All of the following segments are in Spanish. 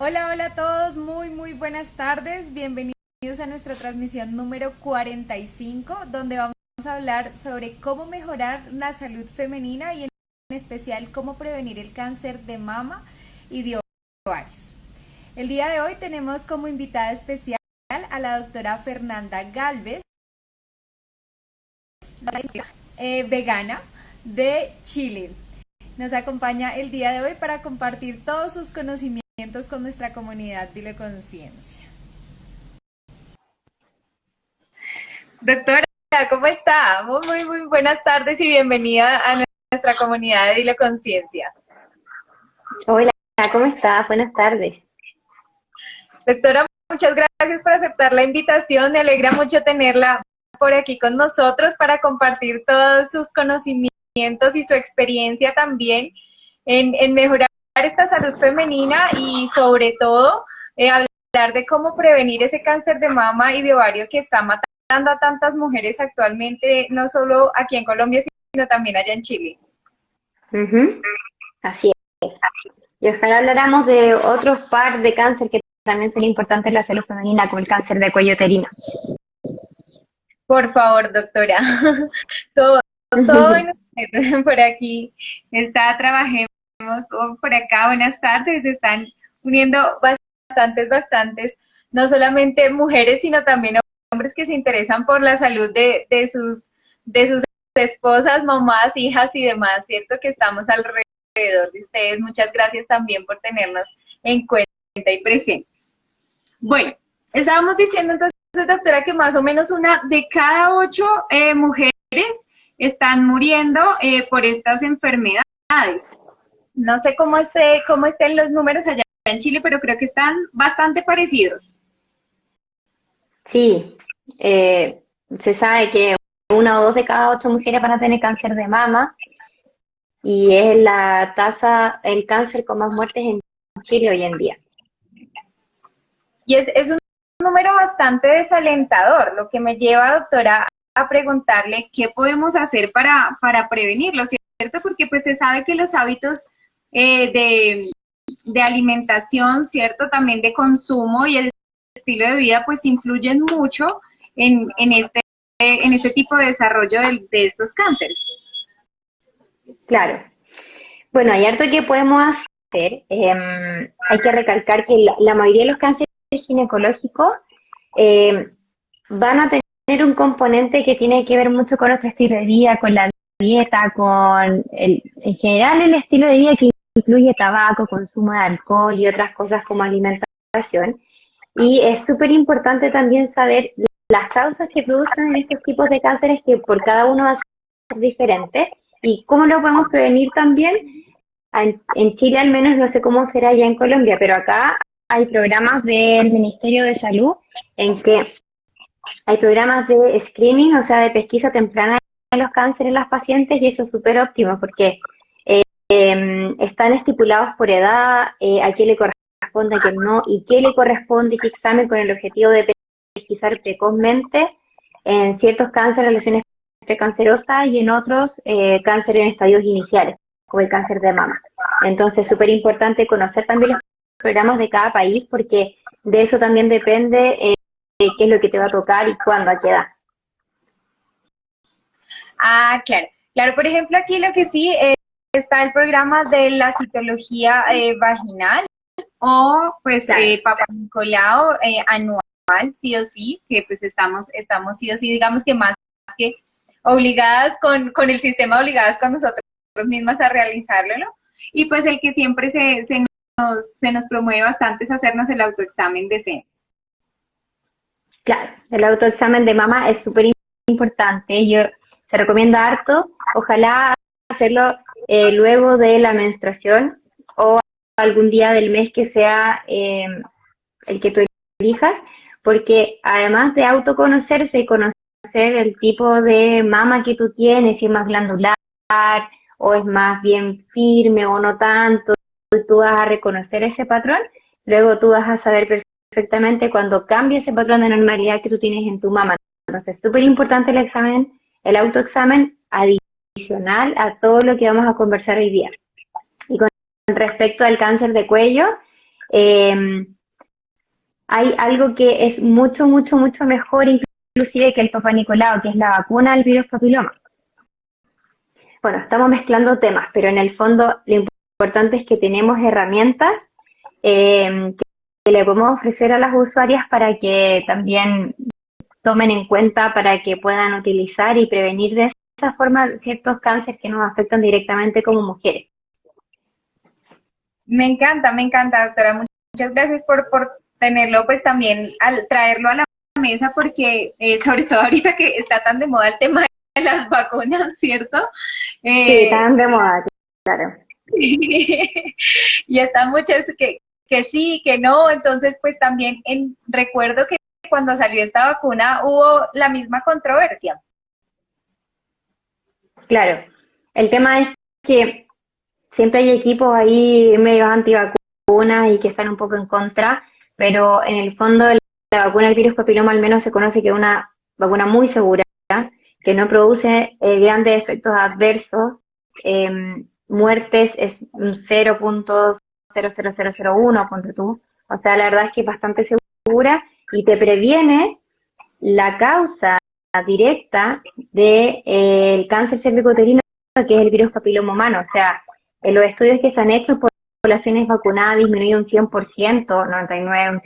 Hola, hola a todos, muy buenas tardes. Bienvenidos a nuestra transmisión número 45, donde vamos a hablar sobre cómo mejorar la salud femenina y en especial cómo prevenir el cáncer de mama y de ovarios. El día de hoy tenemos como invitada especial a la doctora Fernanda Galvez, vegana de Chile. Nos acompaña el día de hoy para compartir todos sus conocimientos con nuestra comunidad Dile Conciencia. Doctora, ¿cómo está? Muy buenas tardes y bienvenida a nuestra comunidad de Dile Conciencia. Hola, ¿cómo estás? Buenas tardes. Doctora, muchas gracias por aceptar la invitación. Me alegra mucho tenerla por aquí con nosotros para compartir todos sus conocimientos y su experiencia también en mejorar esta salud femenina y sobre todo hablar de cómo prevenir ese cáncer de mama y de ovario que está matando a tantas mujeres actualmente, no solo aquí en Colombia, sino también allá en Chile. Ujú, así es. Y ojalá habláramos de otros par de cáncer que también son importantes en la salud femenina, como el cáncer de cuello uterino. Por favor, doctora. Todo en por aquí está, trabajemos por acá. Buenas tardes, se están uniendo bastantes, no solamente mujeres, sino también hombres que se interesan por la salud de sus esposas, mamás, hijas y demás, ¿cierto? Que estamos alrededor de ustedes. Muchas gracias también por tenernos en cuenta y presentes. Bueno, estábamos diciendo entonces, doctora, que más o menos una de cada 8 mujeres están muriendo por estas enfermedades. No sé cómo estén los números allá en Chile, pero creo que están bastante parecidos. Sí, se sabe que 1 o 2 de cada 8 mujeres van a tener cáncer de mama y es la tasa, el cáncer con más muertes en Chile hoy en día. Y es un número bastante desalentador, lo que me lleva, doctora, a preguntarle qué podemos hacer para prevenirlo, ¿cierto? Porque pues se sabe que los hábitos de alimentación, ¿cierto? También de consumo y el estilo de vida, pues influyen mucho en este tipo de desarrollo de estos cánceres. Claro. Bueno, hay harto que podemos hacer. Hay que recalcar que la mayoría de los cánceres ginecológicos eh, van a tener un componente que tiene que ver mucho con nuestro estilo de vida, con la dieta, en general el estilo de vida que incluye tabaco, consumo de alcohol y otras cosas como alimentación. Y es súper importante también saber las causas que producen estos tipos de cánceres, que por cada uno va a ser diferente, y cómo lo podemos prevenir también. En Chile al menos, no sé cómo será ya en Colombia, pero acá hay programas del Ministerio de Salud en que hay programas de screening, o sea, de pesquisa temprana de los cánceres en las pacientes, y eso es súper óptimo porque están estipulados por edad, a qué le corresponde, a qué no, y qué le corresponde, qué examen, con el objetivo de pesquisar precozmente en ciertos cánceres, lesiones precancerosas, y en otros cánceres en estadios iniciales, como el cáncer de mama. Entonces, es súper importante conocer también los programas de cada país, porque de eso también depende qué es lo que te va a tocar y cuándo, a qué edad. Ah, claro. Claro, por ejemplo, aquí lo que sí está el programa de la citología vaginal o pues Claro, Papá Nicolau anual, sí o sí, que pues estamos sí o sí, digamos que más que obligadas con el sistema, obligadas con nosotros mismas a realizarlo, ¿no? Y pues el que siempre se nos promueve bastante es hacernos el autoexamen de seno. claro. El autoexamen de mama es súper importante. Yo se recomienda harto. Ojalá hacerlo luego de la menstruación o algún día del mes que sea el que tú elijas, porque además de autoconocerse y conocer el tipo de mama que tú tienes, si es más glandular o es más bien firme o no tanto, tú vas a reconocer ese patrón, luego tú vas a saber perfectamente cuando cambia ese patrón de normalidad que tú tienes en tu mama. Entonces, es súper importante el examen, el autoexamen adicional a todo lo que vamos a conversar hoy día. Y con respecto al cáncer de cuello, Hay algo que es mucho, mucho, mucho mejor inclusive que el Papa Nicolau, que es la vacuna del virus papiloma. Bueno, estamos mezclando temas, pero en el fondo lo importante es que tenemos herramientas que le podemos ofrecer a las usuarias para que también tomen en cuenta, para que puedan utilizar y prevenir de esa forma ciertos cánceres que nos afectan directamente como mujeres. Me encanta, doctora. Muchas gracias por tenerlo, pues también al traerlo a la mesa, porque sobre todo ahorita que está tan de moda el tema de las vacunas, ¿cierto? Sí, Eh, tan de moda, claro. y están muchas que sí, que no, entonces pues también recuerdo que cuando salió esta vacuna hubo la misma controversia. Claro, el tema es que siempre hay equipos ahí medio antivacunas y que están un poco en contra, pero en el fondo la vacuna del virus papiloma al menos se conoce que es una vacuna muy segura, que no produce grandes efectos adversos, muertes es un 0.00001, ponte tú, o sea, la verdad es que es bastante segura y te previene la causa directa del cáncer cervicuterino, que es el virus papiloma humano. O sea, en los estudios que se han hecho por poblaciones vacunadas ha disminuido un 100%, 99, un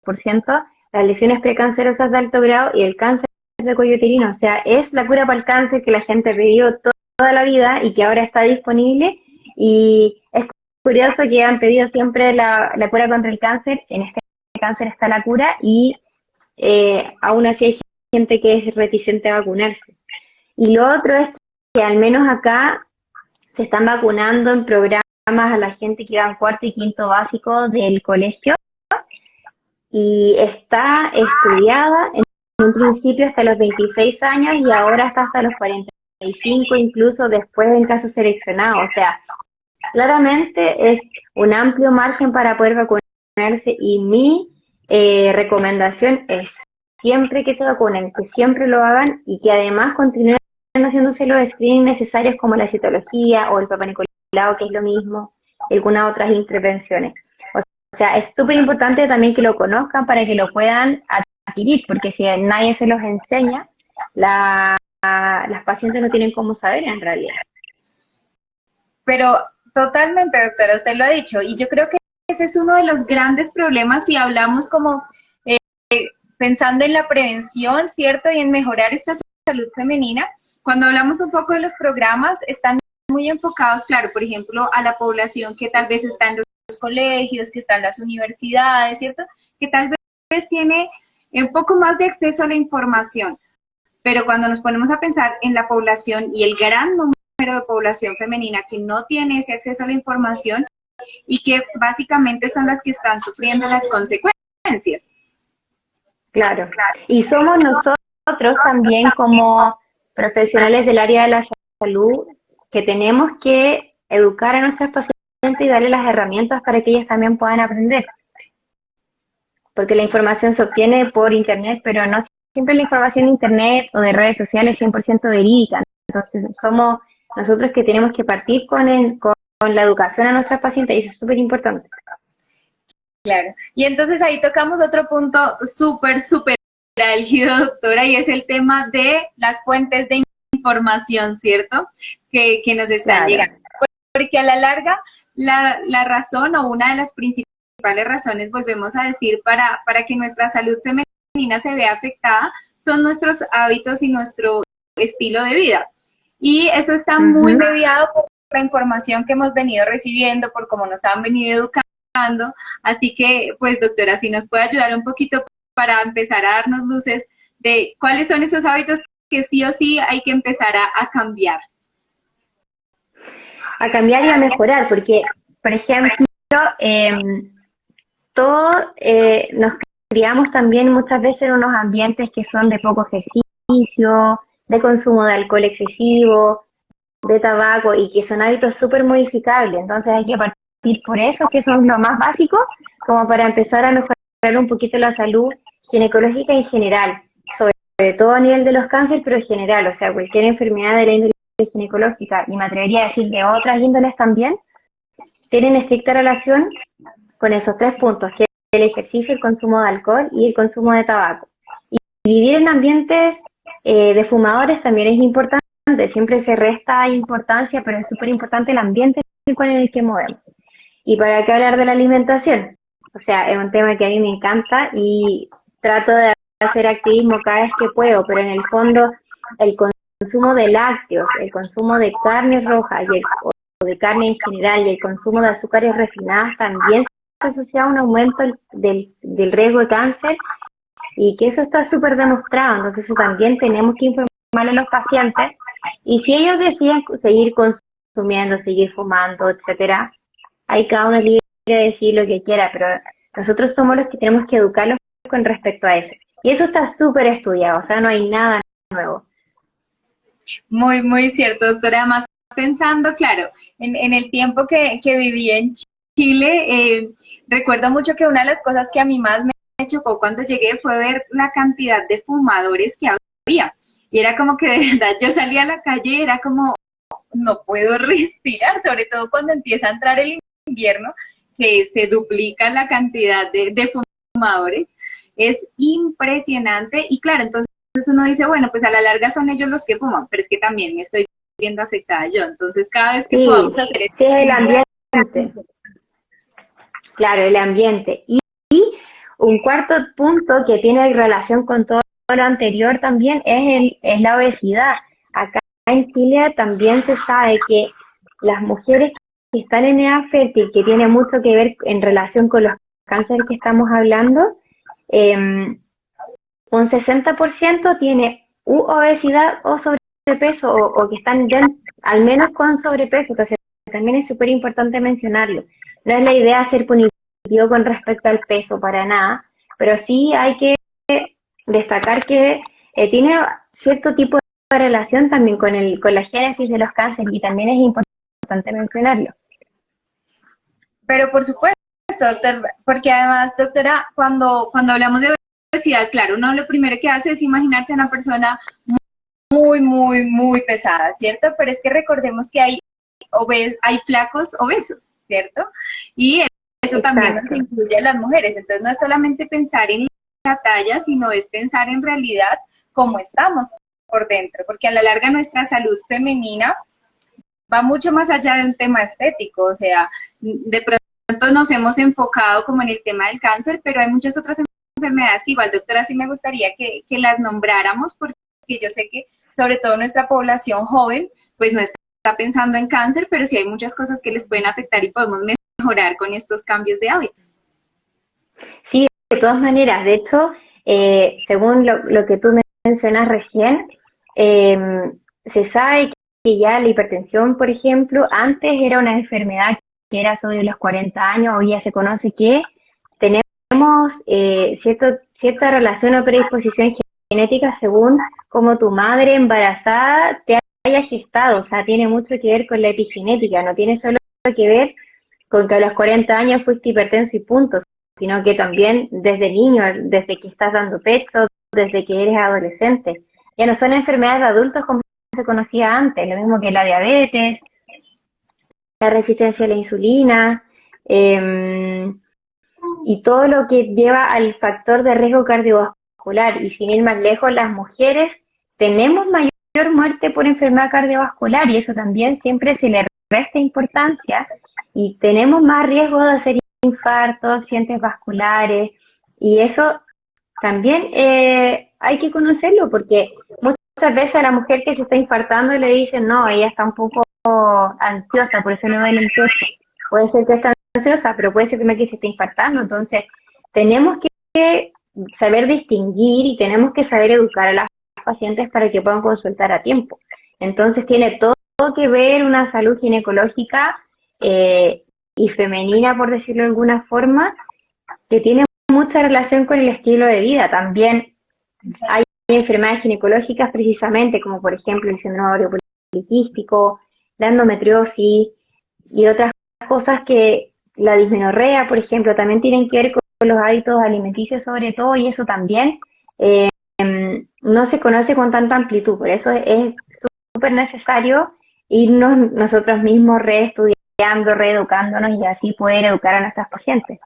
100%, las lesiones precancerosas de alto grado y el cáncer de cuello uterino. O sea, es la cura para el cáncer que la gente ha pedido toda la vida y que ahora está disponible. Y es curioso que han pedido siempre la cura contra el cáncer. En este cáncer está la cura y aún así hay gente que es reticente a vacunarse. Y lo otro es que al menos acá se están vacunando en programas a la gente que va en cuarto y quinto básico del colegio y está estudiada en un principio hasta los 26 años y ahora está hasta los 45, incluso después en casos seleccionados. O sea, claramente es un amplio margen para poder vacunarse y mi recomendación es siempre que se vacunen, que siempre lo hagan y que además continúen haciéndose los screenings necesarios como la citología o el Papa Nicolau, que es lo mismo, algunas otras intervenciones. O sea, es súper importante también que lo conozcan para que lo puedan adquirir, porque si nadie se los enseña, las pacientes no tienen cómo saber en realidad. Pero totalmente, doctora, usted lo ha dicho, y yo creo que ese es uno de los grandes problemas si hablamos como pensando en la prevención, ¿cierto? Y en mejorar esta salud femenina. Cuando hablamos un poco de los programas, están muy enfocados, claro, por ejemplo, a la población que tal vez está en los colegios, que está en las universidades, ¿cierto? Que tal vez tiene un poco más de acceso a la información. Pero cuando nos ponemos a pensar en la población y el gran número de población femenina que no tiene ese acceso a la información y que básicamente son las que están sufriendo las consecuencias. Claro. Y somos nosotros también como profesionales del área de la salud que tenemos que educar a nuestras pacientes y darle las herramientas para que ellas también puedan aprender. Porque la información se obtiene por internet, pero no siempre la información de internet o de redes sociales es 100% verídica. Entonces somos nosotros que tenemos que partir con la educación a nuestras pacientes y eso es súper importante. Claro. Y entonces ahí tocamos otro punto súper álgido, doctora, y es el tema de las fuentes de información, ¿cierto? Que nos están llegando. Porque a la larga, la razón o una de las principales razones, volvemos a decir, para que nuestra salud femenina se vea afectada, son nuestros hábitos y nuestro estilo de vida. Y eso está muy mediado por la información que hemos venido recibiendo, por cómo nos han venido educando. Así que, pues, doctora, si nos puede ayudar un poquito para empezar a darnos luces de cuáles son esos hábitos que sí o sí hay que empezar a cambiar. A cambiar y a mejorar, porque, por ejemplo, todos nos criamos también muchas veces en unos ambientes que son de poco ejercicio, de consumo de alcohol excesivo, de tabaco y que son hábitos súper modificables. Entonces hay que partir por eso, que son lo más básico, como para empezar a mejorar un poquito la salud ginecológica en general, sobre todo a nivel de los cánceres, pero en general, o sea, cualquier enfermedad de la índole ginecológica, y me atrevería a decir de otras índoles también, tienen estricta relación con esos tres puntos, que es el ejercicio, el consumo de alcohol y el consumo de tabaco. Y vivir en ambientes de fumadores también es importante, siempre se resta importancia, pero es súper importante el ambiente en el que movemos. ¿Y para qué hablar de la alimentación? O sea, es un tema que a mí me encanta y trato de hacer activismo cada vez que puedo, pero en el fondo el consumo de lácteos, el consumo de carnes rojas o de carne en general y el consumo de azúcares refinadas también se asocia a un aumento del riesgo de cáncer y que eso está súper demostrado, entonces eso también tenemos que informar a los pacientes y si ellos deciden seguir consumiendo, seguir fumando, etcétera, hay cada uno libre de decir lo que quiera, pero nosotros somos los que tenemos que educarlos con respecto a eso. Y eso está súper estudiado, o sea, no hay nada nuevo. Muy, muy cierto, doctora. Además, pensando, claro, en el tiempo que viví en Chile, recuerdo mucho que una de las cosas que a mí más me chocó cuando llegué fue ver la cantidad de fumadores que había. Y era como que de verdad yo salía a la calle, era como, no puedo respirar, sobre todo cuando empieza a entrar el invierno, que se duplica la cantidad de fumadores. Es impresionante y claro, entonces uno dice, bueno, pues a la larga son ellos los que fuman, pero es que también me estoy viendo afectada yo. Entonces, cada vez que Sí, podamos hacer sí es el ejercicio, ambiente, claro, el ambiente. Y un cuarto punto que tiene relación con todo lo anterior también es la obesidad. Acá en Chile también se sabe que las mujeres que están en edad fértil, que tiene mucho que ver en relación con los cánceres que estamos hablando, un 60% tiene obesidad o sobrepeso o que están ya al menos con sobrepeso, entonces también es súper importante mencionarlo. No es la idea ser punitivo con respecto al peso para nada, pero sí hay que destacar que tiene cierto tipo de relación también con la génesis de los cánceres y también es importante mencionarlo. pero por supuesto, doctor, porque además, doctora, cuando hablamos de obesidad, claro, uno lo primero que hace es imaginarse a una persona muy, muy, muy pesada, ¿cierto? Pero es que recordemos que hay flacos obesos, ¿cierto? Y eso también nos Exacto. incluye a las mujeres. Entonces no es solamente pensar en la talla, sino es pensar en realidad cómo estamos por dentro, porque a la larga nuestra salud femenina va mucho más allá de un tema estético, o sea, de pronto nos hemos enfocado como en el tema del cáncer, pero hay muchas otras enfermedades que igual, doctora, sí me gustaría que las nombráramos, porque yo sé que sobre todo nuestra población joven, pues no está pensando en cáncer, pero sí hay muchas cosas que les pueden afectar y podemos mejorar con estos cambios de hábitos. Sí, de todas maneras, de hecho, según lo que tú mencionas recién, se sabe que ya la hipertensión, por ejemplo, antes era una enfermedad que era sobre los 40 años, hoy ya se conoce que tenemos cierta relación o predisposición genética según como tu madre embarazada te haya gestado, o sea, tiene mucho que ver con la epigenética, no tiene solo que ver con que a los 40 años fuiste hipertenso y punto, sino que también desde niño, desde que estás dando pecho, desde que eres adolescente. Ya no son enfermedades de adultos como se conocía antes, lo mismo que la diabetes, la resistencia a la insulina, y todo lo que lleva al factor de riesgo cardiovascular. Y sin ir más lejos, las mujeres tenemos mayor muerte por enfermedad cardiovascular y eso también siempre se le resta importancia y tenemos más riesgo de hacer infartos, accidentes vasculares y eso también hay que conocerlo porque muchas veces a la mujer que se está infartando le dicen no, ella está un poco ansiosa, por eso le duele el pecho. Puede ser que esté ansiosa, pero puede ser que se esté infartando. Entonces, tenemos que saber distinguir y tenemos que saber educar a las pacientes para que puedan consultar a tiempo. Entonces, tiene todo que ver una salud ginecológica y femenina, por decirlo de alguna forma, que tiene mucha relación con el estilo de vida. También hay enfermedades ginecológicas precisamente, como por ejemplo el síndrome ovario poliquístico, la endometriosis y otras cosas que la dismenorrea, por ejemplo, también tienen que ver con los hábitos alimenticios sobre todo y eso también no se conoce con tanta amplitud, por eso es súper necesario irnos nosotros mismos reestudiando, reeducándonos y así poder educar a nuestras pacientes.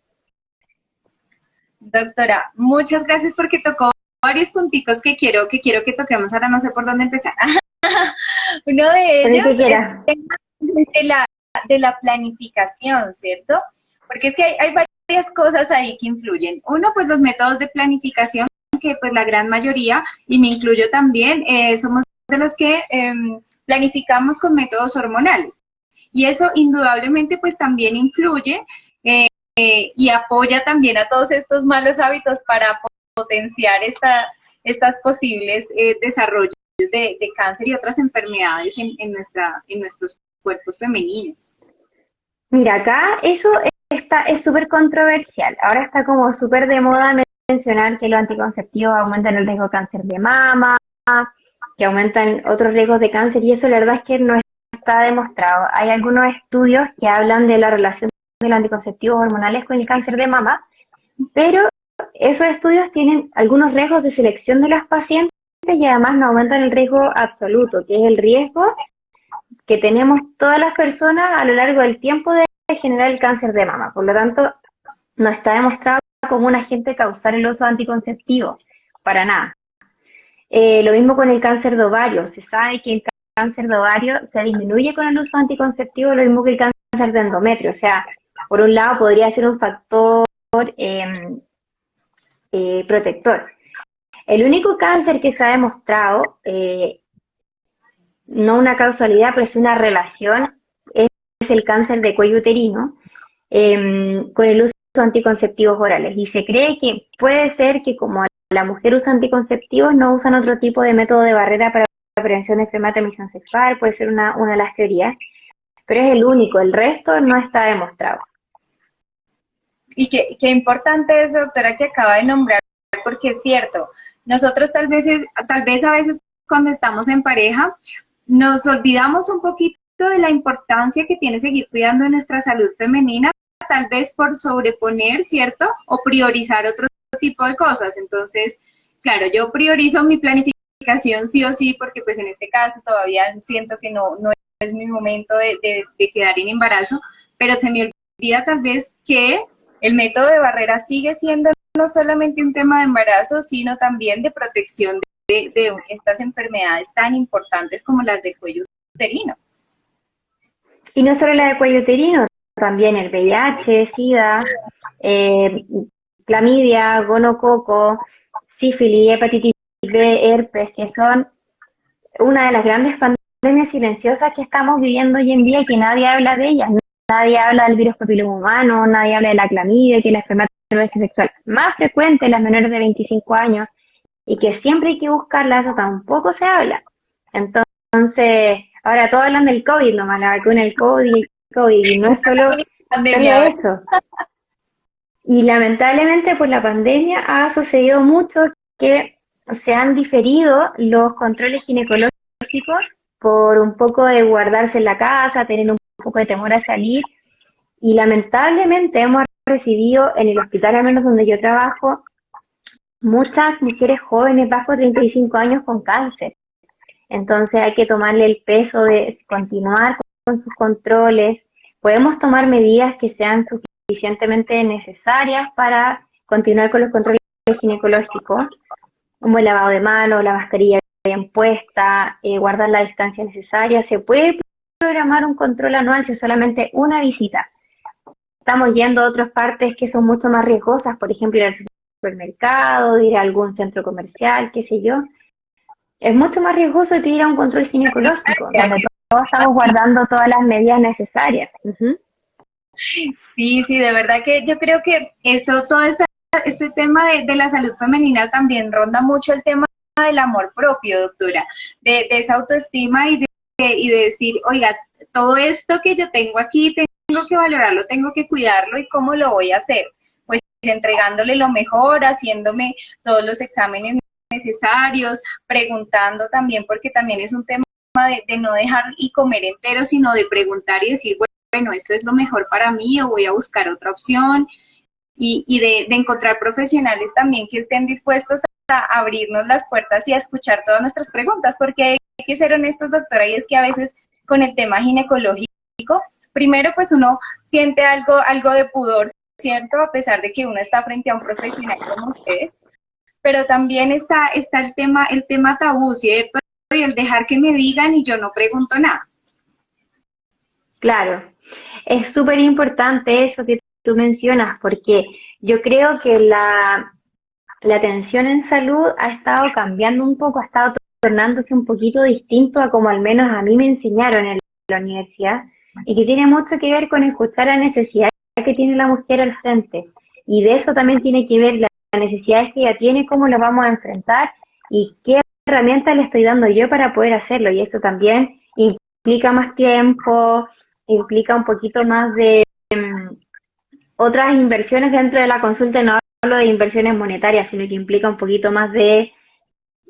Doctora, muchas gracias porque tocó varios punticos que quiero que toquemos. Ahora no sé por dónde empezar. Uno de Por el que ellos es quiera. el tema de la planificación, ¿cierto? Porque es que hay varias cosas ahí que influyen. Uno, pues los métodos de planificación, que pues la gran mayoría, y me incluyo también, somos de los que planificamos con métodos hormonales. Y eso indudablemente pues también influye y apoya también a todos estos malos hábitos para potenciar estas posibles desarrollos de cáncer y otras enfermedades en nuestros cuerpos femeninos. Mira, acá eso es súper controversial. Ahora está como súper de moda mencionar que los anticonceptivos aumentan el riesgo de cáncer de mama, que aumentan otros riesgos de cáncer, y eso la verdad es que no está demostrado. Hay algunos estudios que hablan de la relación de los anticonceptivos hormonales con el cáncer de mama, pero esos estudios tienen algunos riesgos de selección de las pacientes y además no aumentan el riesgo absoluto, que es el riesgo que tenemos todas las personas a lo largo del tiempo de generar el cáncer de mama. Por lo tanto, no está demostrado como un agente causal el uso de anticonceptivos, para nada. Lo mismo con el cáncer de ovario. Se sabe que el cáncer de ovario se disminuye con el uso de anticonceptivos, lo mismo que el cáncer de endometrio. O sea, por un lado podría ser un factor protector. El único cáncer que se ha demostrado, no una causalidad, pero es una relación, es el cáncer de cuello uterino con el uso de anticonceptivos orales. Y se cree que puede ser que como la mujer usa anticonceptivos, no usan otro tipo de método de barrera para la prevención de enfermedad de transmisión sexual, puede ser una de las teorías, pero es el único, el resto no está demostrado. Y qué importante es, doctora, que acaba de nombrar, porque es cierto, nosotros tal vez a veces cuando estamos en pareja nos olvidamos un poquito de la importancia que tiene seguir cuidando de nuestra salud femenina, tal vez por sobreponer, ¿cierto? O priorizar otro tipo de cosas. Entonces, claro, yo priorizo mi planificación sí o sí, porque pues en este caso todavía siento que no es mi momento de quedar en embarazo, pero se me olvida tal vez que el método de barrera sigue siendo no solamente un tema de embarazo, sino también de protección de estas enfermedades tan importantes como las de cuello uterino. Y no solo la de cuello uterino, también el VIH, SIDA, eh, clamidia, gonococo, sífilis, hepatitis B, herpes, que son una de las grandes pandemias silenciosas que estamos viviendo hoy en día y que nadie habla de ellas. Nadie habla del virus papiloma humano, nadie habla de la clamidia, que es la enfermedad de transmisión sexual más frecuente en las menores de 25 años y que siempre hay que buscarla, eso tampoco se habla. Entonces, ahora todos hablan del COVID nomás, la vacuna del COVID y el COVID, y no es solo Pandemia. eso. Y lamentablemente por la pandemia ha sucedido mucho que se han diferido los controles ginecológicos por un poco de guardarse en la casa, tener un poco de temor a salir. Y lamentablemente hemos recibido en el hospital, al menos donde yo trabajo, muchas mujeres jóvenes bajo 35 años con cáncer. Entonces hay que tomarle el peso de continuar con sus controles. Podemos tomar medidas que sean suficientemente necesarias para continuar con los controles ginecológicos, como el lavado de manos, la mascarilla bien puesta, guardar la distancia necesaria. Se puede programar un control anual si es solamente una visita. Estamos yendo a otras partes que son mucho más riesgosas, por ejemplo, ir al supermercado, ir a algún centro comercial, qué sé yo. Es mucho más riesgoso que ir a un control ginecológico, donde todos estamos guardando todas las medidas necesarias. Sí, sí, de verdad que yo creo que este tema de la salud femenina también ronda mucho el tema del amor propio, doctora, de esa autoestima y de decir, oiga, todo esto que yo tengo aquí, tengo que valorarlo, tengo que cuidarlo y cómo lo voy a hacer. Pues entregándole lo mejor, haciéndome todos los exámenes necesarios, preguntando también, porque también es un tema de no dejar y comer entero, sino de preguntar y decir, bueno, esto es lo mejor para mí o voy a buscar otra opción y de encontrar profesionales también que estén dispuestos a abrirnos las puertas y a escuchar todas nuestras preguntas, porque hay que ser honestos, doctora, y es que a veces con el tema ginecológico, primero pues uno siente algo de pudor, ¿cierto? A pesar de que uno está frente a un profesional como usted, pero también está el tema tabú, ¿cierto? Y el dejar que me digan y yo no pregunto nada. Claro, es súper importante eso que tú mencionas, porque yo creo que la atención en salud ha estado cambiando un poco, ha estado tornándose un poquito distinto a como al menos a mí me enseñaron en la universidad, y que tiene mucho que ver con escuchar la necesidad que tiene la mujer al frente. Y de eso también tiene que ver las necesidades que ella tiene, cómo lo vamos a enfrentar y qué herramientas le estoy dando yo para poder hacerlo. Y eso también implica más tiempo, implica un poquito más de otras inversiones dentro de la consulta. No hablo de inversiones monetarias, sino que implica un poquito más de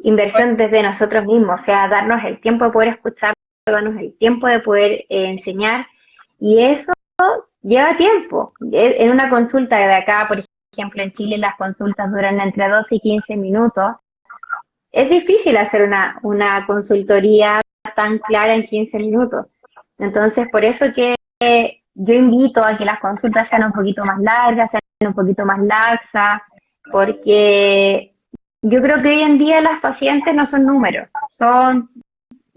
inversión desde nosotros mismos, o sea, darnos el tiempo de poder escuchar, darnos el tiempo de poder enseñar, y eso lleva tiempo. En una consulta de acá, por ejemplo, en Chile las consultas duran entre 12 y 15 minutos. Es difícil hacer una consultoría tan clara en 15 minutos. Entonces, por eso que yo invito a que las consultas sean un poquito más largas, sean un poquito más laxas, porque yo creo que hoy en día las pacientes no son números,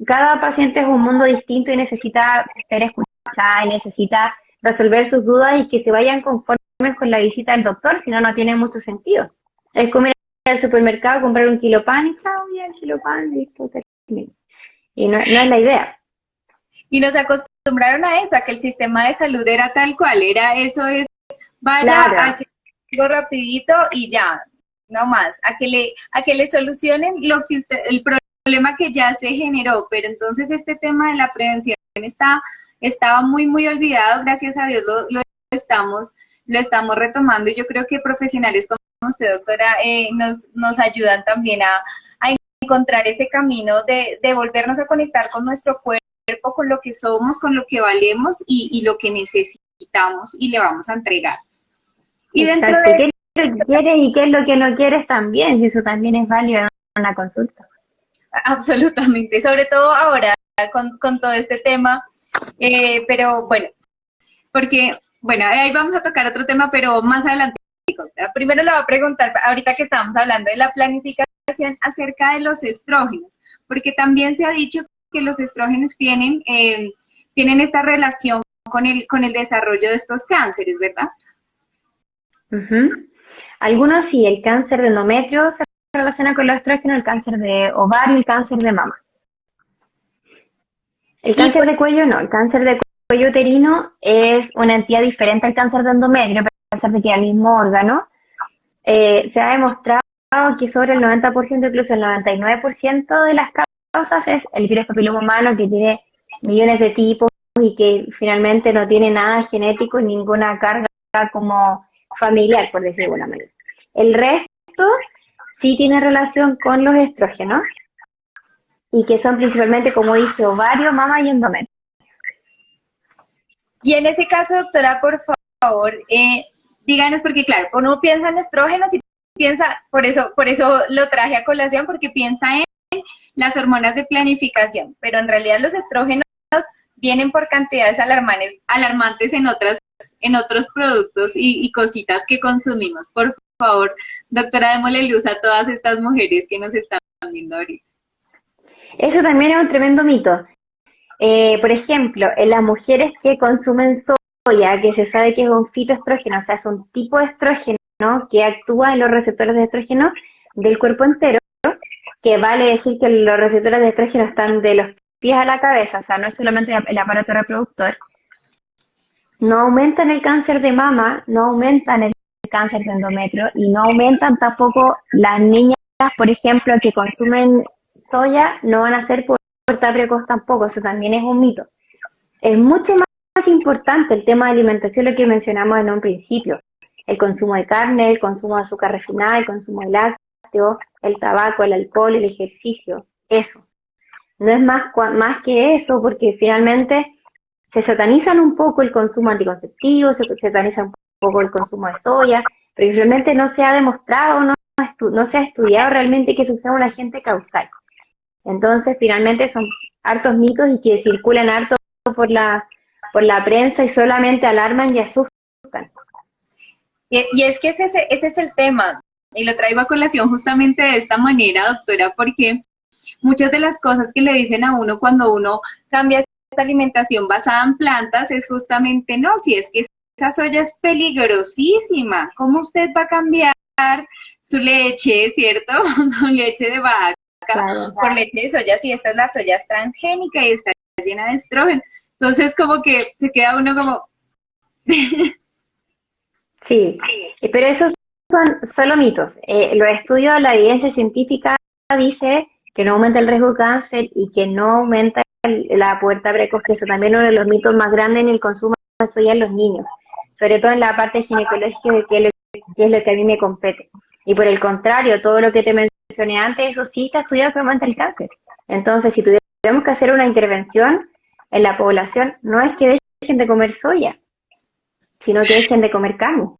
cada paciente es un mundo distinto y necesita ser escuchada y necesita resolver sus dudas y que se vayan conformes con la visita del doctor, si no, no tiene mucho sentido. Es como ir al supermercado, comprar un kilo pan y chao, ya el kilo pan, listo, termino. Y no es la idea. Y nos acostumbraron a eso, a que el sistema de salud era tal cual, era eso es, vaya a Claro, que algo rapidito y ya, no más, a que le solucionen lo que usted, el problema que ya se generó, pero entonces este tema de la prevención estaba muy, muy olvidado, gracias a Dios lo estamos retomando y yo creo que profesionales como usted, doctora, nos ayudan también a encontrar ese camino de volvernos a conectar con nuestro cuerpo, con lo que somos, con lo que valemos y lo que necesitamos y le vamos a entregar. Y dentro exacto. ¿Y de qué es lo que quieres y qué es lo que no quieres también? Si eso también es válido en una consulta. absolutamente, sobre todo ahora con todo este tema, pero bueno, porque, bueno, ahí vamos a tocar otro tema, pero más adelante. Primero le voy a preguntar, ahorita que estamos hablando de la planificación, acerca de los estrógenos, porque también se ha dicho que los estrógenos tienen esta relación con el desarrollo de estos cánceres, ¿verdad? Ujú. Algunos sí, el cáncer de endometrio se relaciona con los estrógenos, el cáncer de ovario y el cáncer de mama. El Y cáncer pues, de cuello no, el cáncer de cuello uterino es una entidad diferente al cáncer de endometrio, a pesar de que es el mismo órgano. Se ha demostrado que sobre el 90%, incluso el 99% de las causas es el virus papiloma humano, que tiene millones de tipos y que finalmente no tiene nada genético, ninguna carga como familiar, por decirlo de alguna manera. El resto sí tiene relación con los estrógenos y que son principalmente, como dije, ovario, mama y endometrio. y en ese caso, doctora, por favor, díganos, porque claro, uno piensa en estrógenos y piensa, por eso lo traje a colación, porque piensa en las hormonas de planificación, pero en realidad los estrógenos vienen por cantidades alarmantes en otros productos y cositas que consumimos. Por favor, doctora, démosle luz a todas estas mujeres que nos están viendo ahorita. Eso también es un tremendo mito. Por ejemplo, en las mujeres que consumen soya, que se sabe que es un fitoestrógeno, o sea, es un tipo de estrógeno que actúa en los receptores de estrógeno del cuerpo entero, que vale decir que los receptores de estrógeno están de los pies a la cabeza, o sea, no es solamente el aparato reproductor. No aumentan el cáncer de mama, no aumentan el cáncer de endometrio y no aumentan tampoco las niñas, por ejemplo, que consumen soya, no van a ser pubertad precoz tampoco, eso también es un mito. Es mucho más importante el tema de alimentación, lo que mencionamos en un principio. El consumo de carne, el consumo de azúcar refinada, el consumo de lácteos, el tabaco, el alcohol, el ejercicio. Eso. No es más que eso, porque finalmente se satanizan un poco el consumo anticonceptivo, se sataniza un poco el consumo de soya, pero realmente no se ha demostrado, no se ha estudiado realmente que eso sea un agente causal. Entonces, finalmente son hartos mitos y que circulan harto por la prensa y solamente alarman y asustan. Y es que ese es el tema, y lo traigo a colación justamente de esta manera, doctora, porque muchas de las cosas que le dicen a uno cuando uno cambia esta alimentación basada en plantas es justamente no, si es que esa soya es peligrosísima, ¿cómo usted va a cambiar su leche, cierto? Su leche de vaca Claro. por leche de soya si eso es la soya es transgénica y está llena de estrógeno? Entonces como que se queda uno como, Sí, pero esos son solo mitos. Los estudios, la evidencia científica dice que no aumenta el riesgo de cáncer y que no aumenta la pubertad precoz, que eso también es uno de los mitos más grandes en el consumo de soya en los niños, sobre todo en la parte ginecológica, que es lo que a mí me compete. Y por el contrario, todo lo que te mencioné antes, eso sí está estudiado que aumenta el cáncer. Entonces, si tuviéramos que hacer una intervención en la población, no es que dejen de comer soya, sino que dejen de comer carne,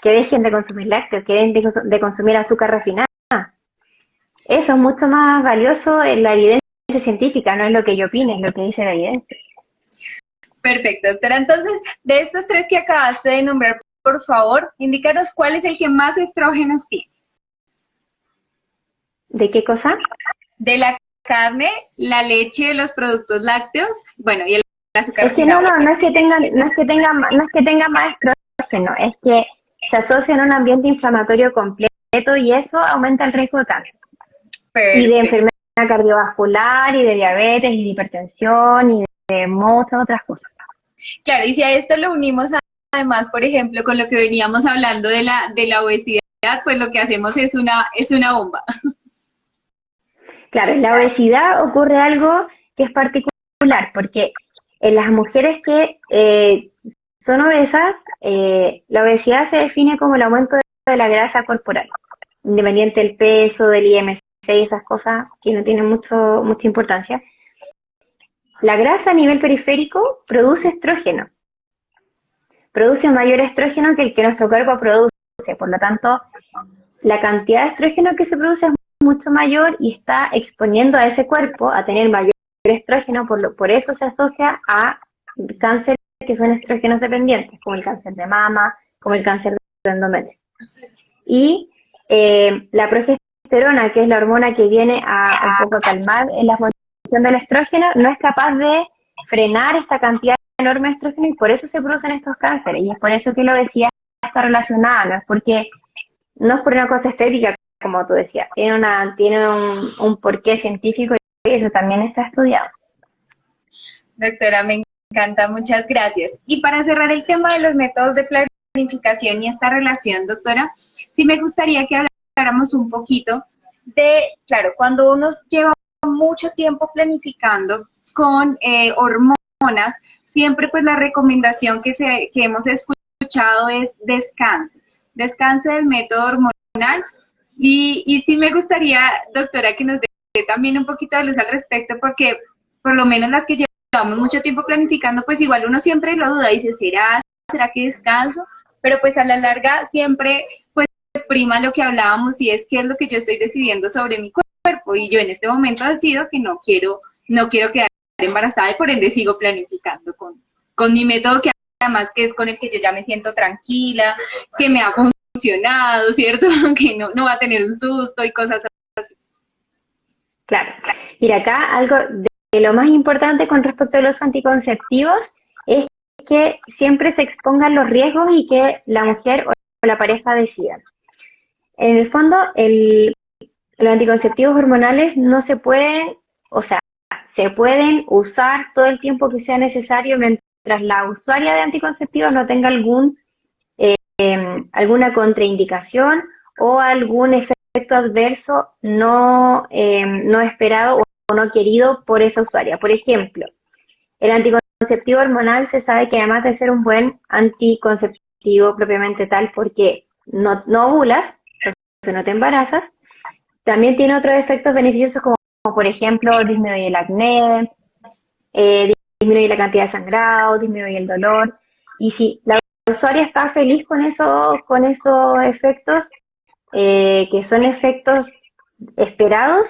que dejen de consumir lácteos, que dejen de consumir azúcar refinada. Eso es mucho más valioso en la evidencia científica, no es lo que yo opine, es lo que dice la evidencia. perfecto, doctora. Entonces, de estos tres que acabaste de nombrar, por favor, indícanos cuál es el que más estrógenos tiene. ¿De qué cosa? De la carne, la leche, los productos lácteos, bueno, y el azúcar Es que no, refinado. no, no es que tengan, no es que tengan más estrógeno, es que se asocia a un ambiente inflamatorio completo y eso aumenta el riesgo de cáncer. Y de Perfecto. enfermedad cardiovascular, y de diabetes, y de hipertensión, y de muchas otras cosas. Claro, y si a esto lo unimos además, por ejemplo, con lo que veníamos hablando de la obesidad, pues lo que hacemos es una bomba. Claro, en la obesidad ocurre algo que es particular, porque en las mujeres que son obesas, la obesidad se define como el aumento de la grasa corporal, independiente del peso, del IMC y esas cosas que no tienen mucha importancia. La grasa a nivel periférico produce estrógeno, produce mayor estrógeno que el que nuestro cuerpo produce, por lo tanto, la cantidad de estrógeno que se produce es mucho mayor y está exponiendo a ese cuerpo a tener mayor estrógeno, por eso se asocia a cánceres que son estrógenos dependientes, como el cáncer de mama, como el cáncer de endometrio. Y la progesterona, que es la hormona que viene a un poco calmar la función del estrógeno, no es capaz de frenar esta cantidad enorme de estrógeno y por eso se producen estos cánceres. Y es por eso que la obesidad está relacionada, no es porque no es por una cosa estética, como tú decías, tiene un porqué científico y eso también está estudiado. Doctora, me encanta, muchas gracias. Y para cerrar el tema de los métodos de planificación y esta relación, doctora, sí me gustaría que habláramos un poquito de, claro, cuando uno lleva mucho tiempo planificando con hormonas, siempre pues la recomendación que hemos escuchado es descanse del método hormonal. Y sí me gustaría, doctora, que nos dé también un poquito de luz al respecto, porque por lo menos las que llevamos mucho tiempo planificando, pues igual uno siempre lo duda, dice, ¿será que descanso? Pero pues a la larga siempre pues prima lo que hablábamos y es qué es lo que yo estoy decidiendo sobre mi cuerpo. Y yo en este momento decido que no quiero quedar embarazada y por ende sigo planificando con mi método que además que es con el que yo ya me siento tranquila, que me ha funcionado, ¿cierto? Que no va a tener un susto y cosas así. Claro. Mira, acá algo de lo más importante con respecto a los anticonceptivos es que siempre se expongan los riesgos y que la mujer o la pareja decidan. En el fondo, los anticonceptivos hormonales no se pueden, o sea, se pueden usar todo el tiempo que sea necesario mientras la usuaria de anticonceptivos no tenga alguna contraindicación o algún efecto adverso no esperado o no querido por esa usuaria. Por ejemplo, el anticonceptivo hormonal se sabe que además de ser un buen anticonceptivo propiamente tal porque no ovulas, entonces no te embarazas, también tiene otros efectos beneficiosos como por ejemplo disminuye el acné, disminuye la cantidad de sangrado, disminuye el dolor. Y si la usuaria está feliz con esos efectos, que son efectos esperados,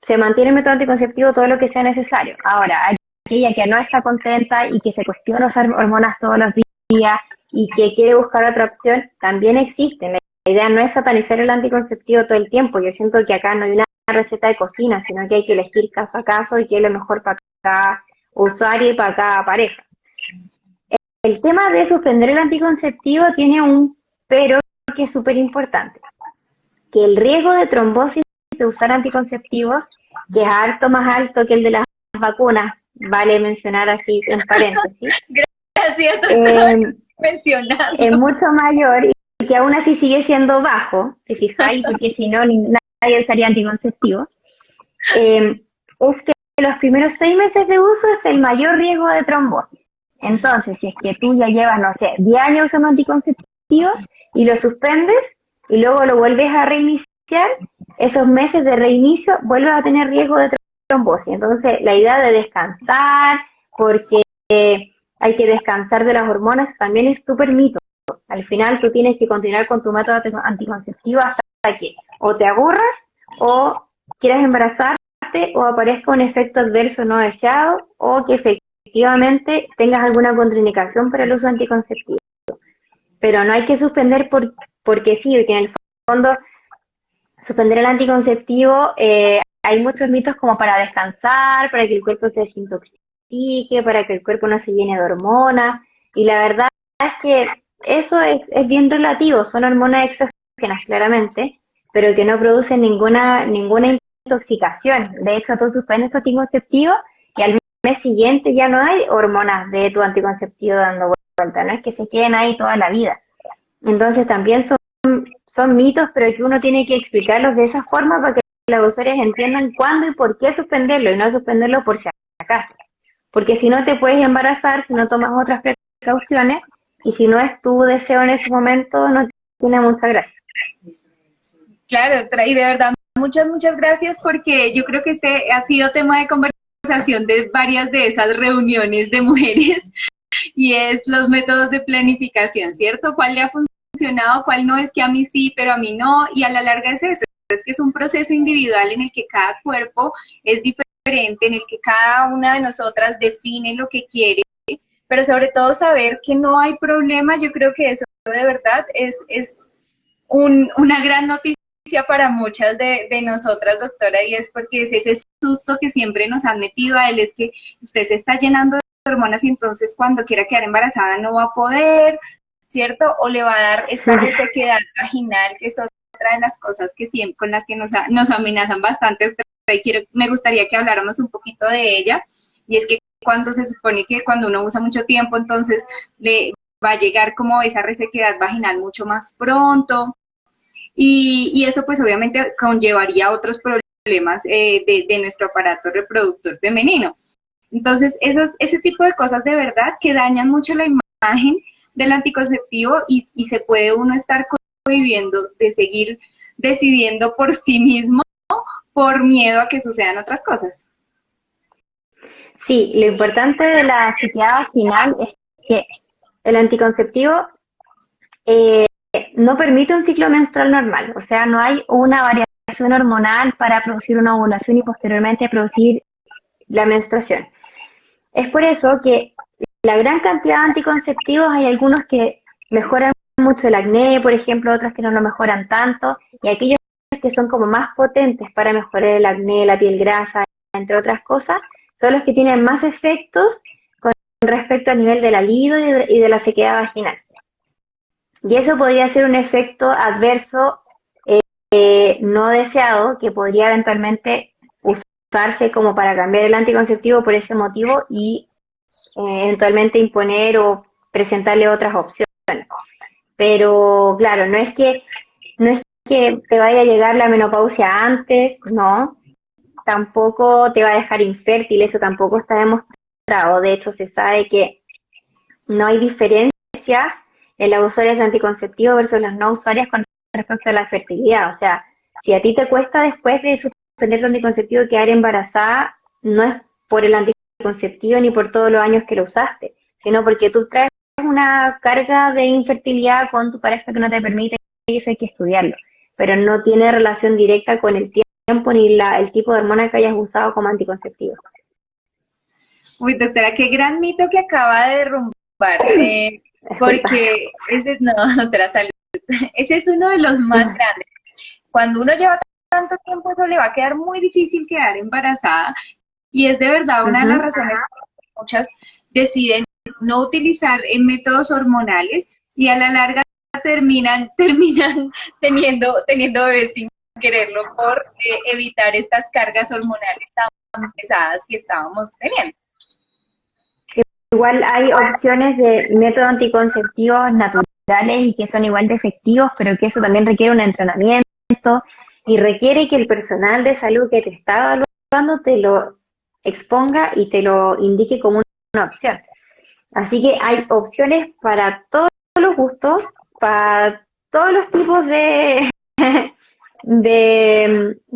se mantiene el método anticonceptivo todo lo que sea necesario. Ahora, aquella que no está contenta y que se cuestiona usar hormonas todos los días y que quiere buscar otra opción, también existen. La idea no es satanizar el anticonceptivo todo el tiempo. Yo siento que acá no hay una receta de cocina, sino que hay que elegir caso a caso y qué es lo mejor para cada usuario y para cada pareja. El tema de suspender el anticonceptivo tiene un pero que es súper importante, que el riesgo de trombosis de usar anticonceptivos, que es harto más alto que el de las vacunas, vale mencionar así en paréntesis, Gracias, doctora, eh, por mencionarlo. es mucho mayor y que aún así sigue siendo bajo, te fijáis, porque si no nadie usaría anticonceptivos, es que los primeros 6 meses de uso es el mayor riesgo de trombosis. Entonces, si es que tú ya llevas, no sé, 10 años usando anticonceptivos y lo suspendes y luego lo vuelves a reiniciar, esos meses de reinicio vuelves a tener riesgo de trombosis. Entonces, la idea de descansar, porque hay que descansar de las hormonas, también es súper mito. Al final tú tienes que continuar con tu método anticonceptivo hasta que o te aburras o quieras embarazarte o aparezca un efecto adverso no deseado o que efectivamente tengas alguna contraindicación para el uso anticonceptivo. Pero no hay que suspender porque sí, porque en el fondo suspender el anticonceptivo, hay muchos mitos como para descansar, para que el cuerpo se desintoxique, para que el cuerpo no se llene de hormonas, y la verdad es que eso es bien relativo, son hormonas exógenas claramente, pero que no producen ninguna intoxicación. De hecho, tú suspendes tu anticonceptivo y al mes siguiente ya no hay hormonas de tu anticonceptivo dando vuelta, no es que se queden ahí toda la vida. Entonces también son mitos, pero que uno tiene que explicarlos de esa forma para que los usuarios entiendan cuándo y por qué suspenderlo y no suspenderlo por si acaso. Porque si no te puedes embarazar, si no tomas otras precauciones y si no es tu deseo en ese momento, no tiene mucha gracia. Claro, doctora, y de verdad, muchas gracias porque yo creo que este ha sido tema de conversación de varias de esas reuniones de mujeres y es los métodos de planificación, ¿cierto? ¿Cuál le ha funcionado, cuál no? Es que a mí sí, pero a mí no, y a la larga es eso, es que es un proceso individual en el que cada cuerpo es diferente, en el que cada una de nosotras define lo que quiere, pero sobre todo saber que no hay problema. Yo creo que eso de verdad es una gran noticia para muchas de nosotras, doctora, y es porque es ese susto que siempre nos han metido a él, es que usted se está llenando de hormonas y entonces cuando quiera quedar embarazada no va a poder, ¿cierto? O le va a dar esta resequedad vaginal, que es otra de las cosas que siempre, con las que nos amenazan bastante. Me gustaría que habláramos un poquito de ella, y es que cuando se supone que cuando uno usa mucho tiempo, entonces le va a llegar como esa resequedad vaginal mucho más pronto, y eso pues obviamente conllevaría otros problemas de nuestro aparato reproductor femenino. Entonces, ese tipo de cosas de verdad que dañan mucho la imagen del anticonceptivo y se puede uno estar conviviendo de seguir decidiendo por sí mismo por miedo a que sucedan otras cosas. Sí, lo importante de la sequedad vaginal es que el anticonceptivo no permite un ciclo menstrual normal, o sea, no hay una variación hormonal para producir una ovulación y posteriormente producir la menstruación. Es por eso que la gran cantidad de anticonceptivos, hay algunos que mejoran mucho el acné, por ejemplo, otros que no lo mejoran tanto, y aquellos que son como más potentes para mejorar el acné, la piel grasa, entre otras cosas, son los que tienen más efectos con respecto al nivel de la libido y de la sequedad vaginal. Y eso podría ser un efecto adverso no deseado que podría eventualmente usarse como para cambiar el anticonceptivo por ese motivo y eventualmente imponer o presentarle otras opciones. Pero claro, no es que te vaya a llegar la menopausia antes, no, tampoco te va a dejar infértil, eso tampoco está demostrado. De hecho, se sabe que no hay diferencias en las usuarias de anticonceptivos versus las no usuarias con respecto a la fertilidad. O sea, si a ti te cuesta después de suspender tu anticonceptivo quedar embarazada, no es por el anticonceptivo ni por todos los años que lo usaste, sino porque tú traes una carga de infertilidad con tu pareja que no te permite, y eso hay que estudiarlo. Pero no tiene relación directa con el tiempo ni el tipo de hormona que hayas usado como anticonceptivo. Uy, doctora, qué gran mito que acaba de derrumbar. Disculpa. porque ese, no, doctora, salud. Ese es uno de los más grandes. Cuando uno lleva tanto tiempo, eso le va a quedar muy difícil quedar embarazada y es de verdad una de las Ujú. razones por las que muchas deciden no utilizar métodos hormonales y a la larga terminan teniendo bebés sin quererlo por evitar estas cargas hormonales tan pesadas que estábamos teniendo. Igual hay opciones de métodos anticonceptivos naturales y que son igual de efectivos, pero que eso también requiere un entrenamiento y requiere que el personal de salud que te está evaluando te lo exponga y te lo indique como una opción. Así que hay opciones para todos los gustos, para todos los tipos de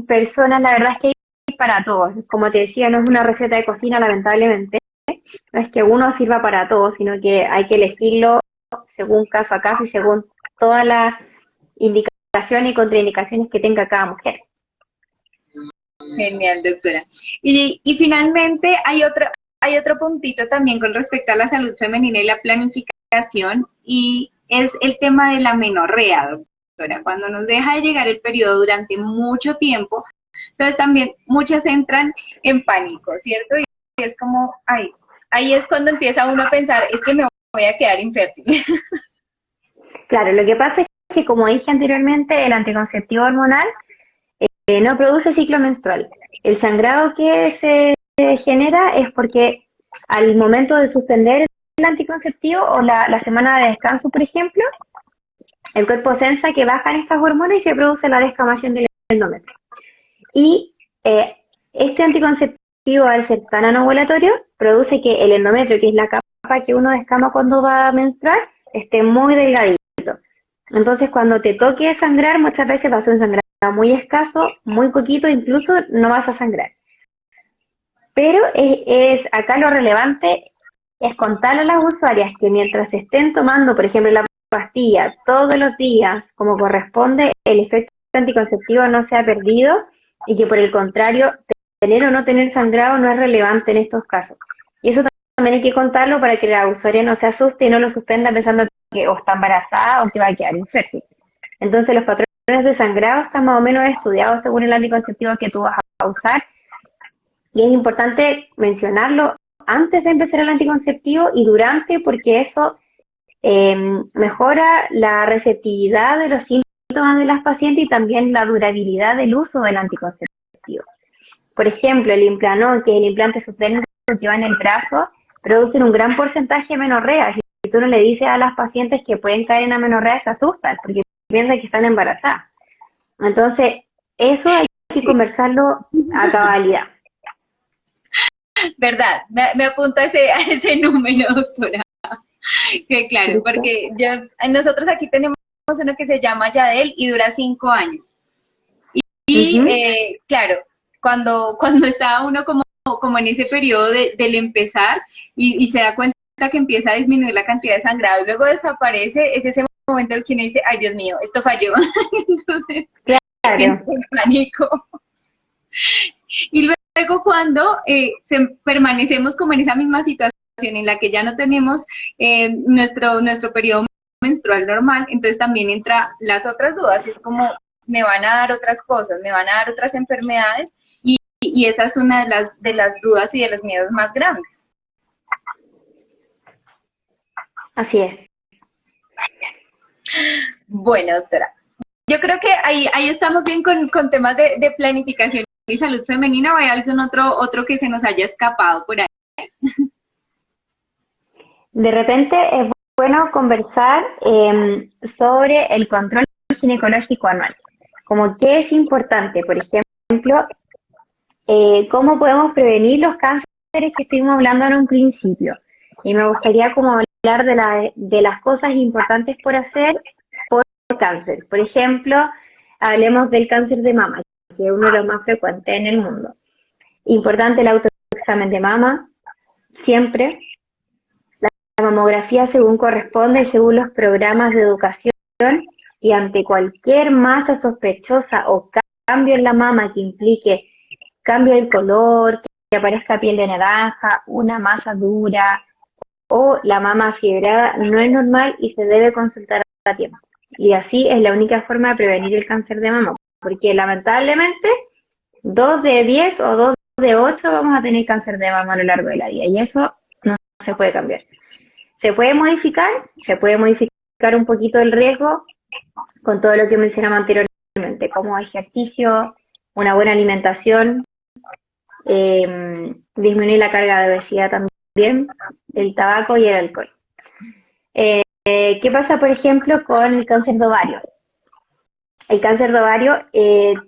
personas. La verdad es que hay para todos. Como te decía, no es una receta de cocina, lamentablemente. No es que uno sirva para todos, sino que hay que elegirlo según caso a caso y según todas las indicaciones y contraindicaciones que tenga cada mujer. Genial, doctora. Y finalmente hay otro puntito también con respecto a la salud femenina y la planificación, y es el tema de la menorrea, doctora. Cuando nos deja de llegar el periodo durante mucho tiempo, entonces también muchas entran en pánico, ¿cierto? Y es como, ay, ahí es cuando empieza uno a pensar, es que me voy a quedar infértil. Claro, lo que pasa es que, como dije anteriormente, el anticonceptivo hormonal no produce ciclo menstrual. El sangrado que se genera es porque al momento de suspender el anticonceptivo o la semana de descanso, por ejemplo, el cuerpo sensa que bajan estas hormonas y se produce la descamación del endometrio. Y este anticonceptivo, al ser tan anovulatorio, produce que el endometrio, que es la capa que uno descama cuando va a menstruar, esté muy delgadito. Entonces, cuando te toque sangrar, muchas veces va a ser un sangrado muy escaso, muy poquito, incluso no vas a sangrar. Pero acá lo relevante es contarle a las usuarias que mientras estén tomando, por ejemplo, la pastilla todos los días, como corresponde, el efecto anticonceptivo no se ha perdido y que por el contrario, tener o no tener sangrado no es relevante en estos casos. Y eso también hay que contarlo para que la usuaria no se asuste y no lo suspenda pensando que o está embarazada o que va a quedar infértil. Entonces los patrones de sangrado están más o menos estudiados según el anticonceptivo que tú vas a usar y es importante mencionarlo antes de empezar el anticonceptivo y durante, porque eso mejora la receptividad de los síntomas de las pacientes y también la durabilidad del uso del anticonceptivo. Por ejemplo, el Implanol, que es el implante subdérmico que va en el brazo, producen un gran porcentaje de menorrea. Si tú no le dices a las pacientes que pueden caer en amenorrea, se asustan porque piensan que están embarazadas. Entonces, eso hay que conversarlo a cabalidad. ¿Verdad? Me apunto a ese número, doctora. Que claro, ¿Listo? porque nosotros aquí tenemos uno que se llama Yadel y dura 5 años. Uh Y -huh. claro, cuando está uno como en ese periodo del empezar y se da cuenta que empieza a disminuir la cantidad de sangrado y luego desaparece, es ese momento en el que uno dice, ay Dios mío, esto falló. Entonces, Claro, entra en pánico. Y luego cuando permanecemos como en esa misma situación en la que ya no tenemos nuestro periodo menstrual normal, entonces también entra las otras dudas, es como me van a dar otras cosas, me van a dar otras enfermedades y esa es una de las dudas y de los miedos más grandes. así es. Bueno, doctora, yo creo que ahí estamos bien con temas de planificación y salud femenina, o hay algún otro que se nos haya escapado por ahí. De repente es bueno conversar sobre el control ginecológico anual. Como qué es importante, por ejemplo, cómo podemos prevenir los cánceres que estuvimos hablando en un principio. Y me gustaría como hablar de las cosas importantes por hacer por cáncer. Por ejemplo, hablemos del cáncer de mama, que es uno de los más frecuentes en el mundo. Importante el autoexamen de mama, siempre. La mamografía según corresponde y según los programas de educación y ante cualquier masa sospechosa o cambio en la mama que implique cambio del color, que aparezca piel de naranja, una masa dura o la mama fiebrada no es normal y se debe consultar a tiempo. Y así es la única forma de prevenir el cáncer de mama, porque lamentablemente 2 de 10 o 2 de 8 vamos a tener cáncer de mama a lo largo de la vida y eso no se puede cambiar. Se puede modificar un poquito el riesgo con todo lo que mencionamos anteriormente, como ejercicio, una buena alimentación, disminuir la carga de obesidad también, el tabaco y el alcohol. ¿Qué pasa, por ejemplo, con el cáncer de ovario? El cáncer de ovario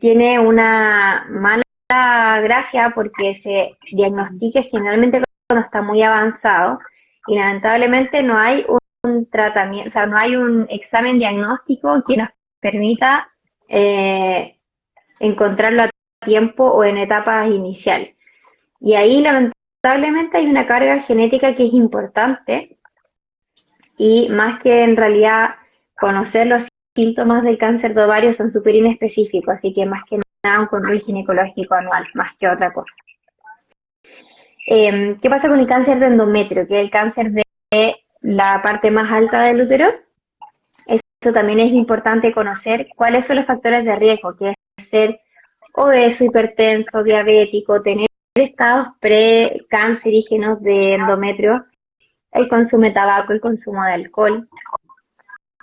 tiene una mala gracia porque se diagnostica generalmente cuando está muy avanzado y lamentablemente no hay un tratamiento, o sea, no hay un examen diagnóstico que nos permita encontrarlo a tiempo o en etapas iniciales. Y ahí lamentablemente hay una carga genética que es importante y más que en realidad conocer los síntomas del cáncer de ovario son súper inespecíficos, así que más que nada un control ginecológico anual, más que otra cosa. ¿Qué pasa con el cáncer de endometrio, que es el cáncer de la parte más alta del útero? Esto también es importante conocer cuáles son los factores de riesgo, que es ser obeso, hipertenso, diabético, tener estados precancerígenos de endometrio, el consumo de tabaco, el consumo de alcohol.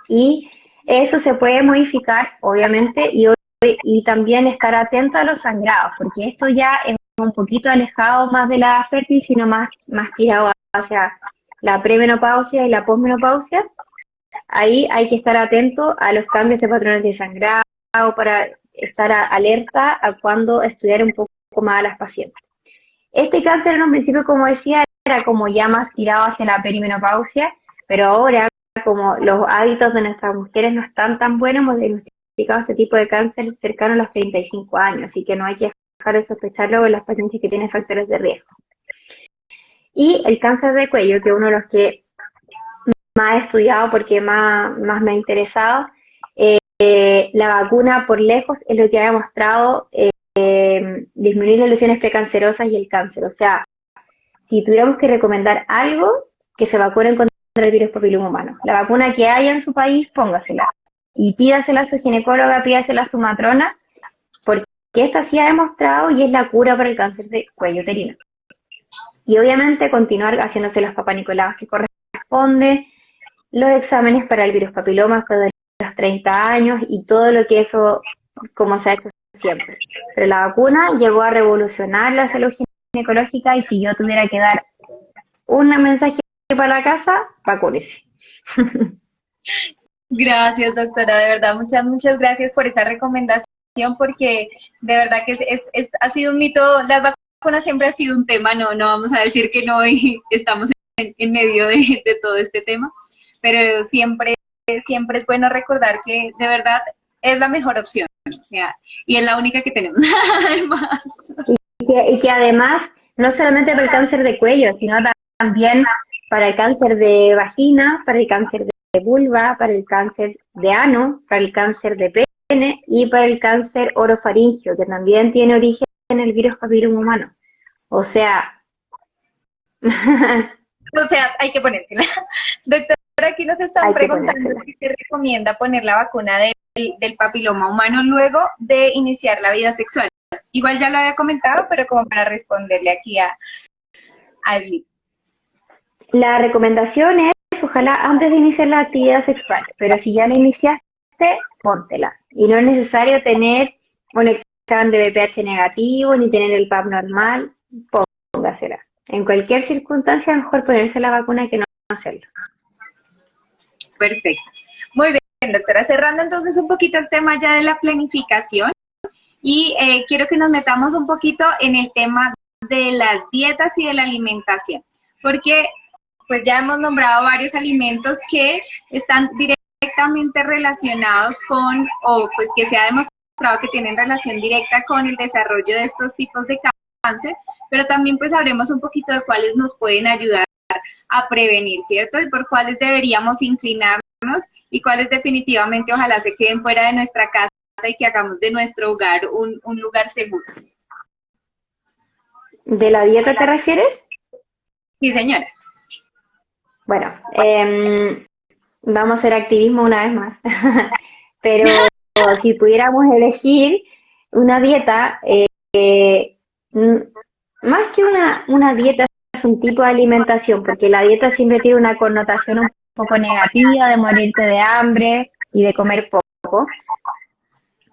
Y eso se puede modificar, obviamente, y también estar atento a los sangrados, porque esto ya es un poquito alejado más de la fértil, sino más tirado hacia la premenopausia y la posmenopausia. Ahí hay que estar atento a los cambios de patrones de sangrado para estar alerta a cuando estudiar un poco más a las pacientes. Este cáncer en un principio, como decía, era como ya más tirado hacia la perimenopausia, pero ahora, como los hábitos de nuestras mujeres no están tan buenos, hemos diagnosticado este tipo de cáncer cercano a los 35 años, así que no hay que dejar de sospecharlo en las pacientes que tienen factores de riesgo. Y el cáncer de cuello, que es uno de los que más he estudiado porque más me ha interesado, la vacuna por lejos es lo que ha demostrado disminuir las lesiones precancerosas y el cáncer. O sea, si tuviéramos que recomendar algo, que se vacunen contra el virus papiloma humano. La vacuna que haya en su país, póngasela. Y pídasela a su ginecóloga, pídasela a su matrona, porque esta sí ha demostrado y es la cura para el cáncer de cuello uterino. Y obviamente continuar haciéndose los papanicolaos que corresponde, los exámenes para el virus papiloma de los 30 años y todo lo que eso, como se ha hecho siempre. Pero la vacuna llegó a revolucionar la salud ginecológica y si yo tuviera que dar un mensaje para la casa, vacúnese. Gracias, doctora, de verdad, muchas gracias por esa recomendación, porque de verdad que ha sido un mito, las vacunas siempre ha sido un tema, no vamos a decir que no y estamos en medio de todo este tema, pero siempre es bueno recordar que de verdad es la mejor opción, o sea, y es la única que tenemos, además. Y que además, no solamente para el cáncer de cuello, sino también para el cáncer de vagina, para el cáncer de vulva, para el cáncer de ano, para el cáncer de pene y para el cáncer orofaringio, que también tiene origen en el virus papiloma humano. O sea... O sea, hay que ponérsela. Doctora, aquí nos están preguntando si se recomienda poner la vacuna del papiloma humano luego de iniciar la vida sexual. Igual ya lo había comentado, pero como para responderle aquí a Ashley. La recomendación es, ojalá antes de iniciar la actividad sexual, pero si ya la iniciaste, póntela. Y no es necesario tener un examen de BPH negativo, ni tener el PAP normal, póngasela. En cualquier circunstancia, mejor ponerse la vacuna que no hacerlo. Perfecto. Muy bien, doctora. Cerrando entonces un poquito el tema ya de la planificación y quiero que nos metamos un poquito en el tema de las dietas y de la alimentación, porque pues ya hemos nombrado varios alimentos que están directamente relacionados con, o pues que se ha demostrado que tienen relación directa con el desarrollo de estos tipos de cáncer, pero también pues sabremos un poquito de cuáles nos pueden ayudar a prevenir, ¿cierto? Y por cuáles deberíamos inclinarnos y cuáles definitivamente ojalá se queden fuera de nuestra casa y que hagamos de nuestro hogar un lugar seguro. ¿De la dieta te refieres? Sí, señora. Bueno, vamos a hacer activismo una vez más. Pero si pudiéramos elegir una dieta, mm, más que una dieta es un tipo de alimentación, porque la dieta siempre tiene una connotación un poco negativa de morirte de hambre y de comer poco,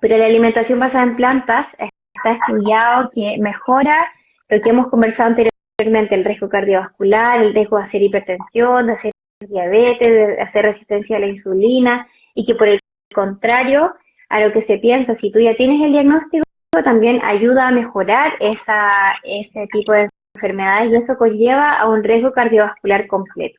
pero la alimentación basada en plantas está estudiado que mejora lo que hemos conversado anteriormente, el riesgo cardiovascular, el riesgo de hacer hipertensión, de hacer diabetes, de hacer resistencia a la insulina, y que por el contrario a lo que se piensa, si tú ya tienes el diagnóstico, también ayuda a mejorar ese tipo de enfermedades y eso conlleva a un riesgo cardiovascular completo.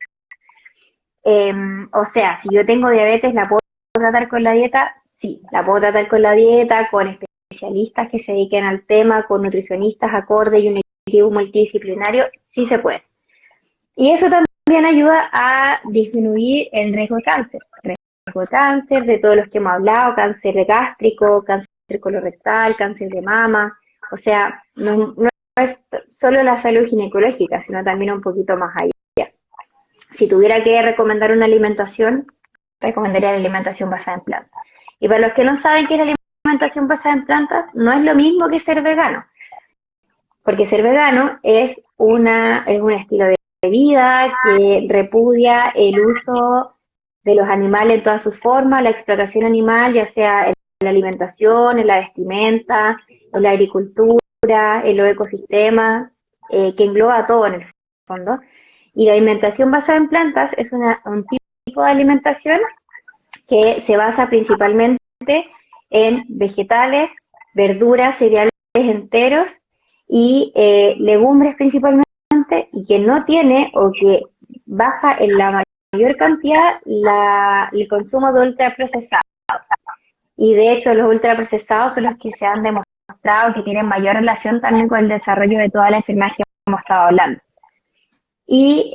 O sea, si yo tengo diabetes, ¿la puedo tratar con la dieta? Sí, la puedo tratar con la dieta, con especialistas que se dediquen al tema, con nutricionistas acorde y un equipo multidisciplinario, sí se puede. Y eso también ayuda a disminuir el riesgo de cáncer. Riesgo de cáncer, de todos los que hemos hablado, cáncer de gástrico, cáncer colorectal, cáncer de mama. O sea, no es solo la salud ginecológica, sino también un poquito más allá. Si tuviera que recomendar una alimentación, recomendaría la alimentación basada en plantas. Y para los que no saben qué es la alimentación basada en plantas, no es lo mismo que ser vegano, porque ser vegano es un estilo de vida que repudia el uso de los animales en todas sus formas, la explotación animal, ya sea en la alimentación, en la vestimenta, en la agricultura, en los ecosistemas, que engloba todo en el fondo. Y la alimentación basada en plantas es un tipo de alimentación que se basa principalmente en vegetales, verduras, cereales enteros y legumbres principalmente, y que no tiene o que baja en la mayor cantidad el consumo de ultraprocesados. Y de hecho los ultraprocesados son los que se han demostrado que tienen mayor relación también con el desarrollo de todas las enfermedades que hemos estado hablando. Y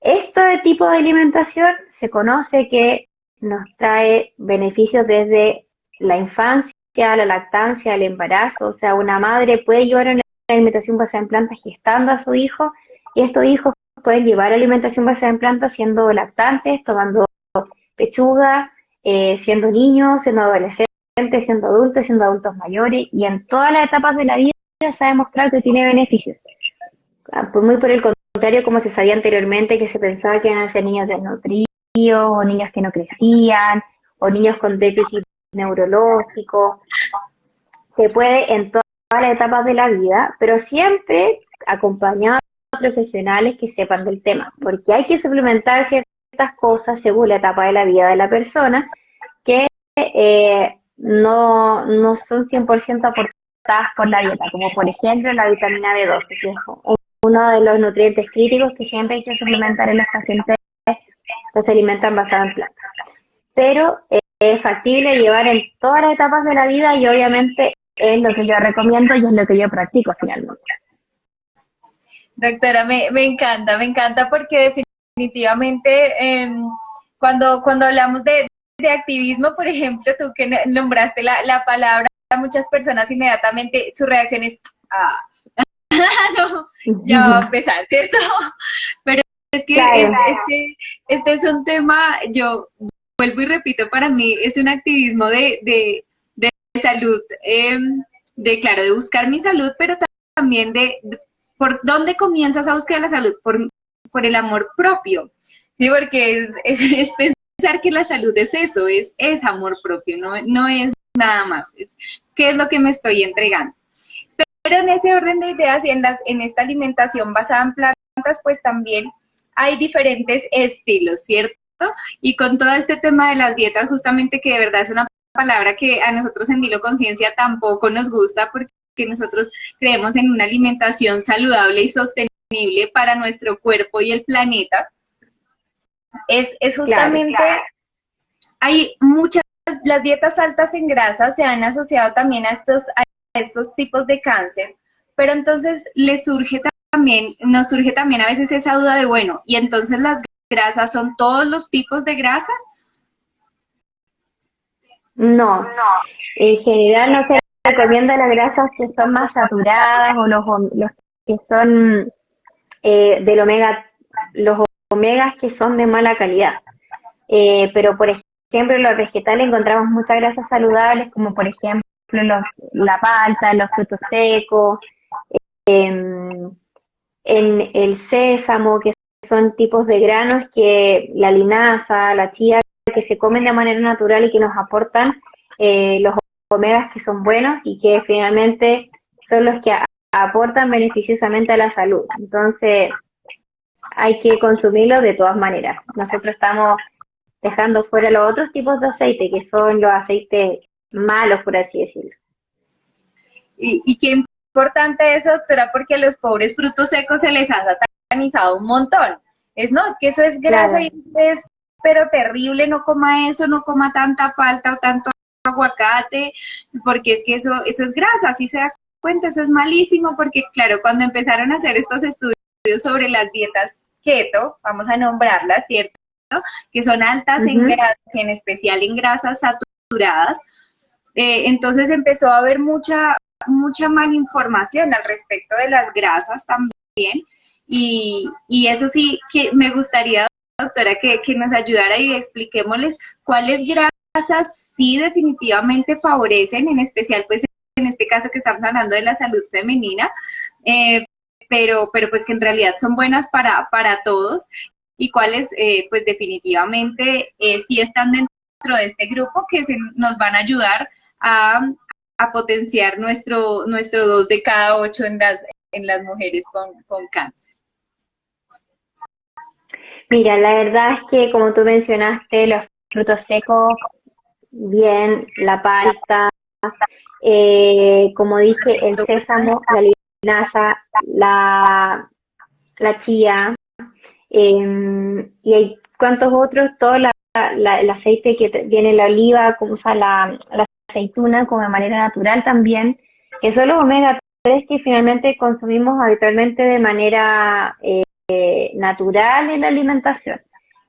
este tipo de alimentación se conoce que nos trae beneficios desde la infancia, la lactancia, el embarazo. O sea, una madre puede llevar una alimentación basada en plantas gestando a su hijo, y estos hijos pueden llevar alimentación basada en plantas siendo lactantes, tomando pechuga, siendo niños, siendo adolescentes, siendo adultos mayores, y en todas las etapas de la vida se ha demostrado que tiene beneficios. Muy por el contrario, como se sabía anteriormente, que se pensaba que iban a ser niños desnutridos, o niños que no crecían, o niños con déficit neurológico. Se puede en todas las etapas de la vida, pero siempre acompañado de profesionales que sepan del tema, porque hay que suplementar ciertas cosas según la etapa de la vida de la persona, que no son 100% aportadas por la dieta, como por ejemplo la vitamina B12, que es uno de los nutrientes críticos que siempre hay que suplementar en los pacientes que se alimentan basados en plantas. Pero es factible llevar en todas las etapas de la vida, y obviamente es lo que yo recomiendo y es lo que yo practico finalmente. Doctora, me encanta porque definitivamente cuando hablamos de activismo, por ejemplo, tú que nombraste la palabra, muchas personas inmediatamente su reacción es, no, ya va a empezar, ¿cierto? Pero es que Claro. este es un tema, yo vuelvo y repito, para mí es un activismo de salud, claro, de buscar mi salud, pero también por dónde comienza esa búsqueda de la salud, por el amor propio, ¿sí? Porque es pensar que la salud es eso, es amor propio, no es nada más, es qué es lo que me estoy entregando. Pero en ese orden de ideas y en esta alimentación basada en plantas, pues también hay diferentes estilos, ¿cierto? Y con todo este tema de las dietas, justamente, que de verdad es una palabra que a nosotros en Dilo Conciencia tampoco nos gusta, porque nosotros creemos en una alimentación saludable y sostenible para nuestro cuerpo y el planeta. Es justamente, claro. Hay muchas, las dietas altas en grasa se han asociado también a estos tipos de cáncer, pero entonces nos surge también a veces esa duda de, bueno, ¿y entonces las grasas son todos los tipos de grasas? No, en general no se recomienda las grasas que son más saturadas, o los que son del omega, los omegas que son de mala calidad. Pero, por ejemplo, en los vegetales encontramos muchas grasas saludables, como por ejemplo la palta, los frutos secos, en el sésamo, que son tipos de granos que la linaza, la chía, que se comen de manera natural y que nos aportan los omegas que son buenos y que finalmente son los que aportan beneficiosamente a la salud. Entonces, hay que consumirlo de todas maneras. Nosotros estamos dejando fuera los otros tipos de aceite, que son los aceites malos, por así decirlo. Y qué importante eso, doctora, porque a los pobres frutos secos se les ha satanizado un montón. No, es que eso es grasa Claro. y es pero terrible, no coma eso, no coma tanta palta o tanto aguacate, porque es que eso es grasa, si se da cuenta, eso es malísimo, porque claro, cuando empezaron a hacer estos estudios sobre las dietas keto, vamos a nombrarlas, ¿cierto? Que son altas en grasas, en especial en grasas saturadas, entonces empezó a haber mucha mala información al respecto de las grasas también, y eso sí que me gustaría, doctora, que nos ayudara y expliquémosles cuáles grasas sí definitivamente favorecen, en especial pues en este caso que estamos hablando de la salud femenina, pero pues que en realidad son buenas para todos, y cuáles pues definitivamente sí están dentro de este grupo que nos van a ayudar a potenciar nuestro 2 de cada 8 en las mujeres con cáncer. Mira, la verdad es que como tú mencionaste, los frutos secos, bien, la palta, como dije, el sésamo, la linaza, la chía, y hay cuantos otros, todo el aceite que viene la oliva, como usa la aceituna como de manera natural también, que son los omega 3 que finalmente consumimos habitualmente de manera natural en la alimentación.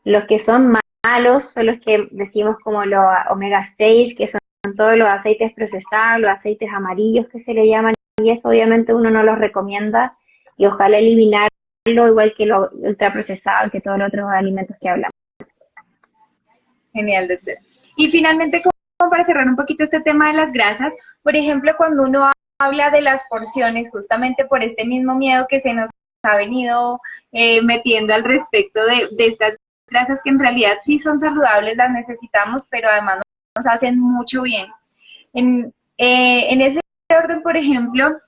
Los que son malos son los que decimos como los omega 6, que son todos los aceites procesados, los aceites amarillos que se le llaman, y eso obviamente uno no los recomienda y ojalá eliminarlo igual que lo ultraprocesado, que todos los otros alimentos que hablamos. Genial, doctora. Y finalmente, como para cerrar un poquito este tema de las grasas, por ejemplo, cuando uno habla de las porciones, justamente por este mismo miedo que se nos ha venido metiendo al respecto de estas grasas que en realidad sí son saludables, las necesitamos, pero además nos hacen mucho bien. En ese orden, por ejemplo,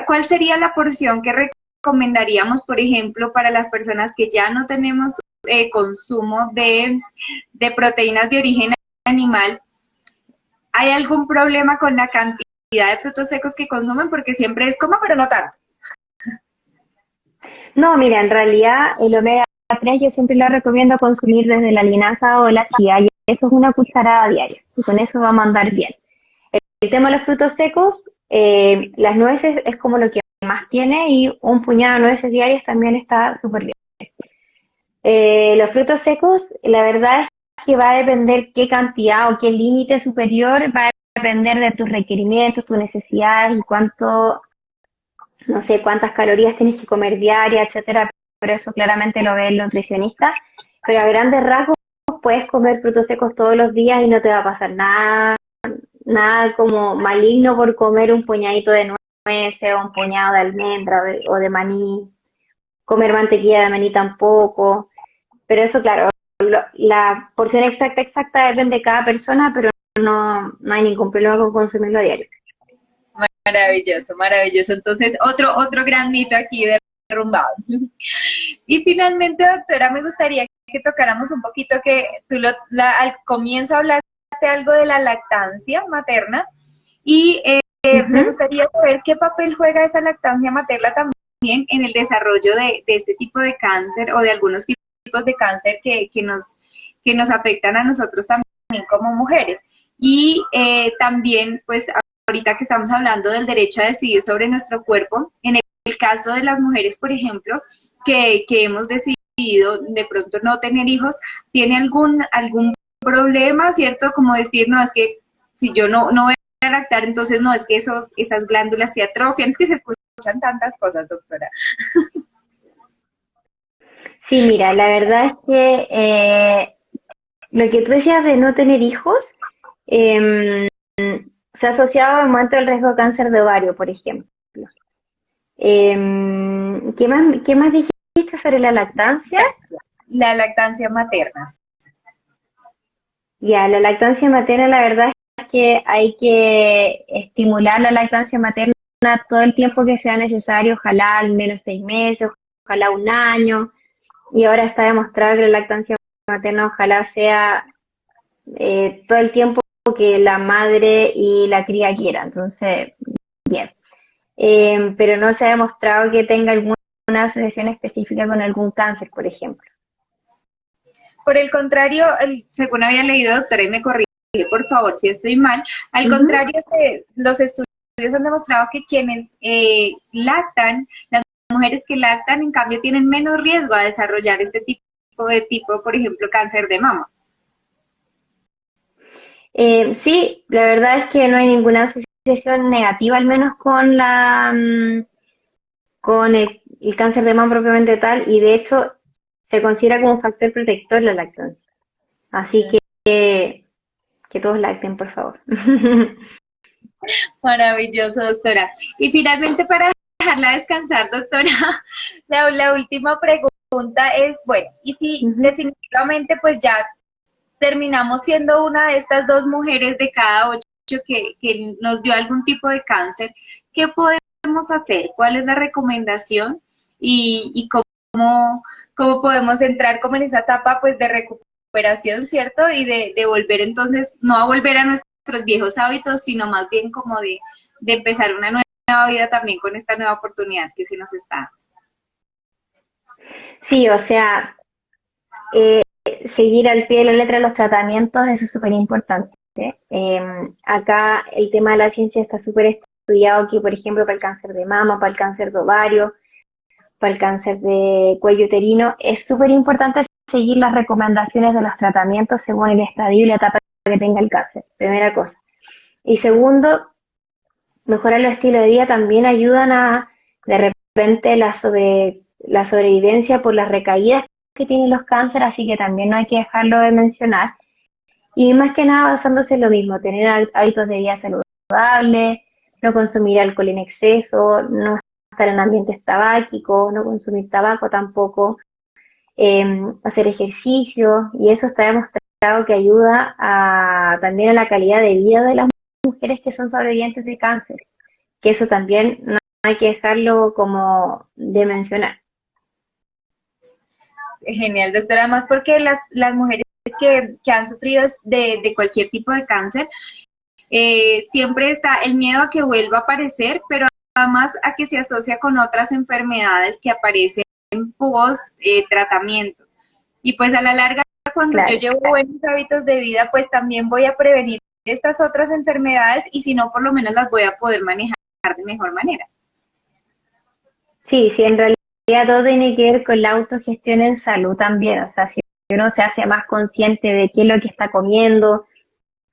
¿cuál sería la porción que recomendaríamos, por ejemplo, para las personas que ya no tenemos consumo de proteínas de origen animal? ¿Hay algún problema con la cantidad de frutos secos que consumen? Porque siempre es como, pero no tanto. No, mira, en realidad el omega 3 yo siempre lo recomiendo consumir desde la linaza o la chía, y eso es una cucharada diaria, y con eso vamos a andar bien. El tema de los frutos secos, las nueces es como lo que más tiene, y un puñado de nueces diarias también está súper bien. Los frutos secos, la verdad es que va a depender qué cantidad o qué límite superior, va a depender de tus requerimientos, tus necesidades y cuánto, no sé, cuántas calorías tienes que comer diaria, etcétera, pero eso claramente lo ve el nutricionista. Pero a grandes rasgos puedes comer frutos secos todos los días y no te va a pasar nada como maligno por comer un puñadito de nueces o un puñado de almendra o de maní. Comer mantequilla de maní tampoco. Pero eso, claro, la porción exacta depende de cada persona, pero no hay ningún problema con consumirlo a diario. Maravilloso, maravilloso. Entonces, otro gran mito aquí derrumbado. Y finalmente, doctora, me gustaría que tocáramos un poquito que tú al comienzo hablaste algo de la lactancia materna, y me gustaría saber qué papel juega esa lactancia materna también en el desarrollo de este tipo de cáncer, o de algunos tipos de cáncer que nos afectan a nosotros también como mujeres. Y también, pues, ahorita que estamos hablando del derecho a decidir sobre nuestro cuerpo, en el caso de las mujeres, por ejemplo, que hemos decidido de pronto no tener hijos, ¿tiene algún problema, cierto? Como decir, no, es que si yo no voy a lactar, entonces no, es que esas glándulas se atrofian, es que se escuchan tantas cosas, doctora. Sí, mira, la verdad es que lo que tú decías de no tener hijos eh, se ha asociado al aumento del riesgo de cáncer de ovario, por ejemplo. Qué más dijiste sobre la lactancia? La lactancia materna. Ya, la lactancia materna, la verdad es que hay que estimular la lactancia materna todo el tiempo que sea necesario, ojalá al menos 6 meses, ojalá un año. Y ahora está demostrado que la lactancia materna ojalá sea todo el tiempo que la madre y la cría quieran. Entonces, bien. Pero no se ha demostrado que tenga alguna asociación específica con algún cáncer, por ejemplo. Por el contrario, según había leído, doctora, y me corrige por favor si estoy mal, al Ujú. contrario, los estudios han demostrado que quienes lactan, las mujeres que lactan, en cambio, tienen menos riesgo a desarrollar este tipo, por ejemplo, cáncer de mama. Sí, la verdad es que no hay ninguna asociación negativa, al menos con con el cáncer de mama propiamente tal, y de hecho se considera como un factor protector la lactancia. Así que todos lacten, por favor. Maravilloso, doctora. Y finalmente, para dejarla descansar, doctora, la última pregunta es, bueno, y si Ujú. definitivamente pues ya terminamos siendo una de estas dos mujeres de cada 8 que nos dio algún tipo de cáncer, ¿qué podemos hacer? ¿Cuál es la recomendación? Y cómo podemos entrar como en esa etapa pues de recuperación, ¿cierto? Y de volver entonces, no a volver a nuestros viejos hábitos, sino más bien como de empezar una nueva vida también con esta nueva oportunidad que se nos está. Sí, o sea, eh, seguir al pie de la letra los tratamientos, eso es súper importante. Acá el tema de la ciencia está súper estudiado, que por ejemplo para el cáncer de mama, para el cáncer de ovario, para el cáncer de cuello uterino, es súper importante seguir las recomendaciones de los tratamientos según el estadio y la etapa que tenga el cáncer, primera cosa. Y segundo, mejorar los estilos de vida también ayudan a, de repente, la sobrevivencia por las recaídas que tienen los cánceres, así que también no hay que dejarlo de mencionar. Y más que nada basándose en lo mismo, tener hábitos de vida saludables, no consumir alcohol en exceso, no estar en ambientes tabáquicos, no consumir tabaco tampoco, hacer ejercicio, y eso está demostrado que ayuda también a la calidad de vida de las mujeres que son sobrevivientes de cáncer, que eso también no hay que dejarlo como de mencionar. Genial, doctora. Además, porque las mujeres que han sufrido de cualquier tipo de cáncer, siempre está el miedo a que vuelva a aparecer, pero además a que se asocia con otras enfermedades que aparecen post tratamiento. Y pues a la larga, cuando yo Claro. llevo buenos hábitos de vida, pues también voy a prevenir estas otras enfermedades y si no, por lo menos las voy a poder manejar de mejor manera. Sí, sí, en realidad todo tiene que ver con la autogestión en salud también. O sea, si uno se hace más consciente de qué es lo que está comiendo,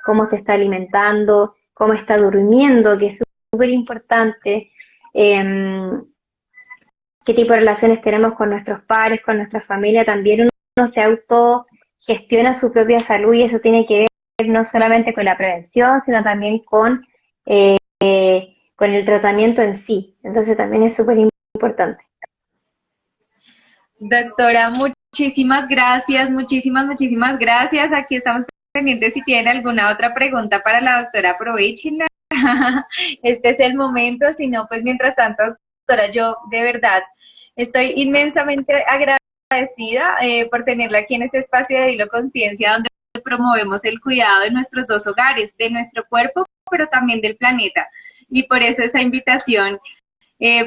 cómo se está alimentando, cómo está durmiendo, que es súper importante, eh, qué tipo de relaciones tenemos con nuestros padres, con nuestra familia, también uno se autogestiona su propia salud y eso tiene que ver no solamente con la prevención, sino también con el tratamiento en sí. Entonces también es súper importante. Doctora, muchísimas gracias. Aquí estamos pendientes si tienen alguna otra pregunta para la doctora, aprovechenla. Este es el momento, si no, pues mientras tanto, doctora, yo de verdad estoy inmensamente agradecida por tenerla aquí en este espacio de Dilo Conciencia, donde promovemos el cuidado de nuestros dos hogares, de nuestro cuerpo, pero también del planeta. Y por eso esa invitación,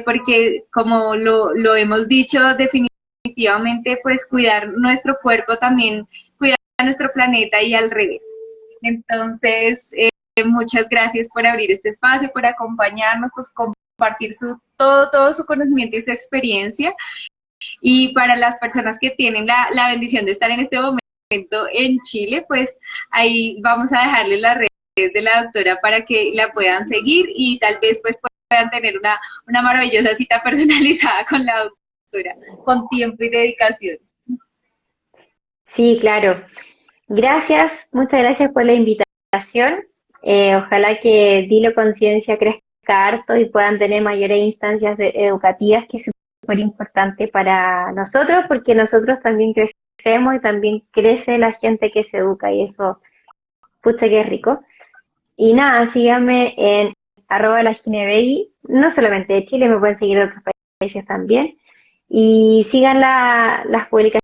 porque como lo hemos dicho, definitivamente, pues cuidar nuestro cuerpo también cuida nuestro planeta y al revés. Entonces, muchas gracias por abrir este espacio, por acompañarnos, pues compartir todo su conocimiento y su experiencia. Y para las personas que tienen la bendición de estar en este momento en Chile, pues ahí vamos a dejarle las redes de la doctora para que la puedan seguir y tal vez pues puedan tener una maravillosa cita personalizada con la doctora, con tiempo y dedicación. Sí, claro. Gracias, muchas gracias por la invitación. Ojalá que Dilo Conciencia crezca harto y puedan tener mayores instancias educativas, que es súper importante para nosotros, porque nosotros también crecemos y también crece la gente que se educa y eso, pucha que es rico. Y nada, síganme en @laginebegui, no solamente de Chile, me pueden seguir de otros países también. Y sigan las publicaciones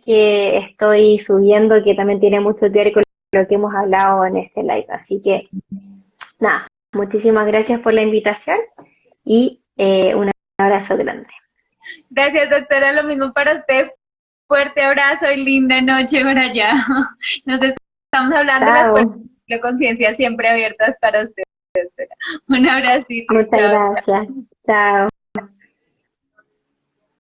que estoy subiendo, que también tiene mucho que ver con lo que hemos hablado en este live. Así que nada, muchísimas gracias por la invitación y un abrazo grande. Gracias, doctora, lo mismo para usted. Fuerte abrazo y linda noche por allá. Nos estamos hablando, las puertas Chao, de conciencia siempre abiertas para usted, doctora. Un abracito, muchas chao. gracias. Chao.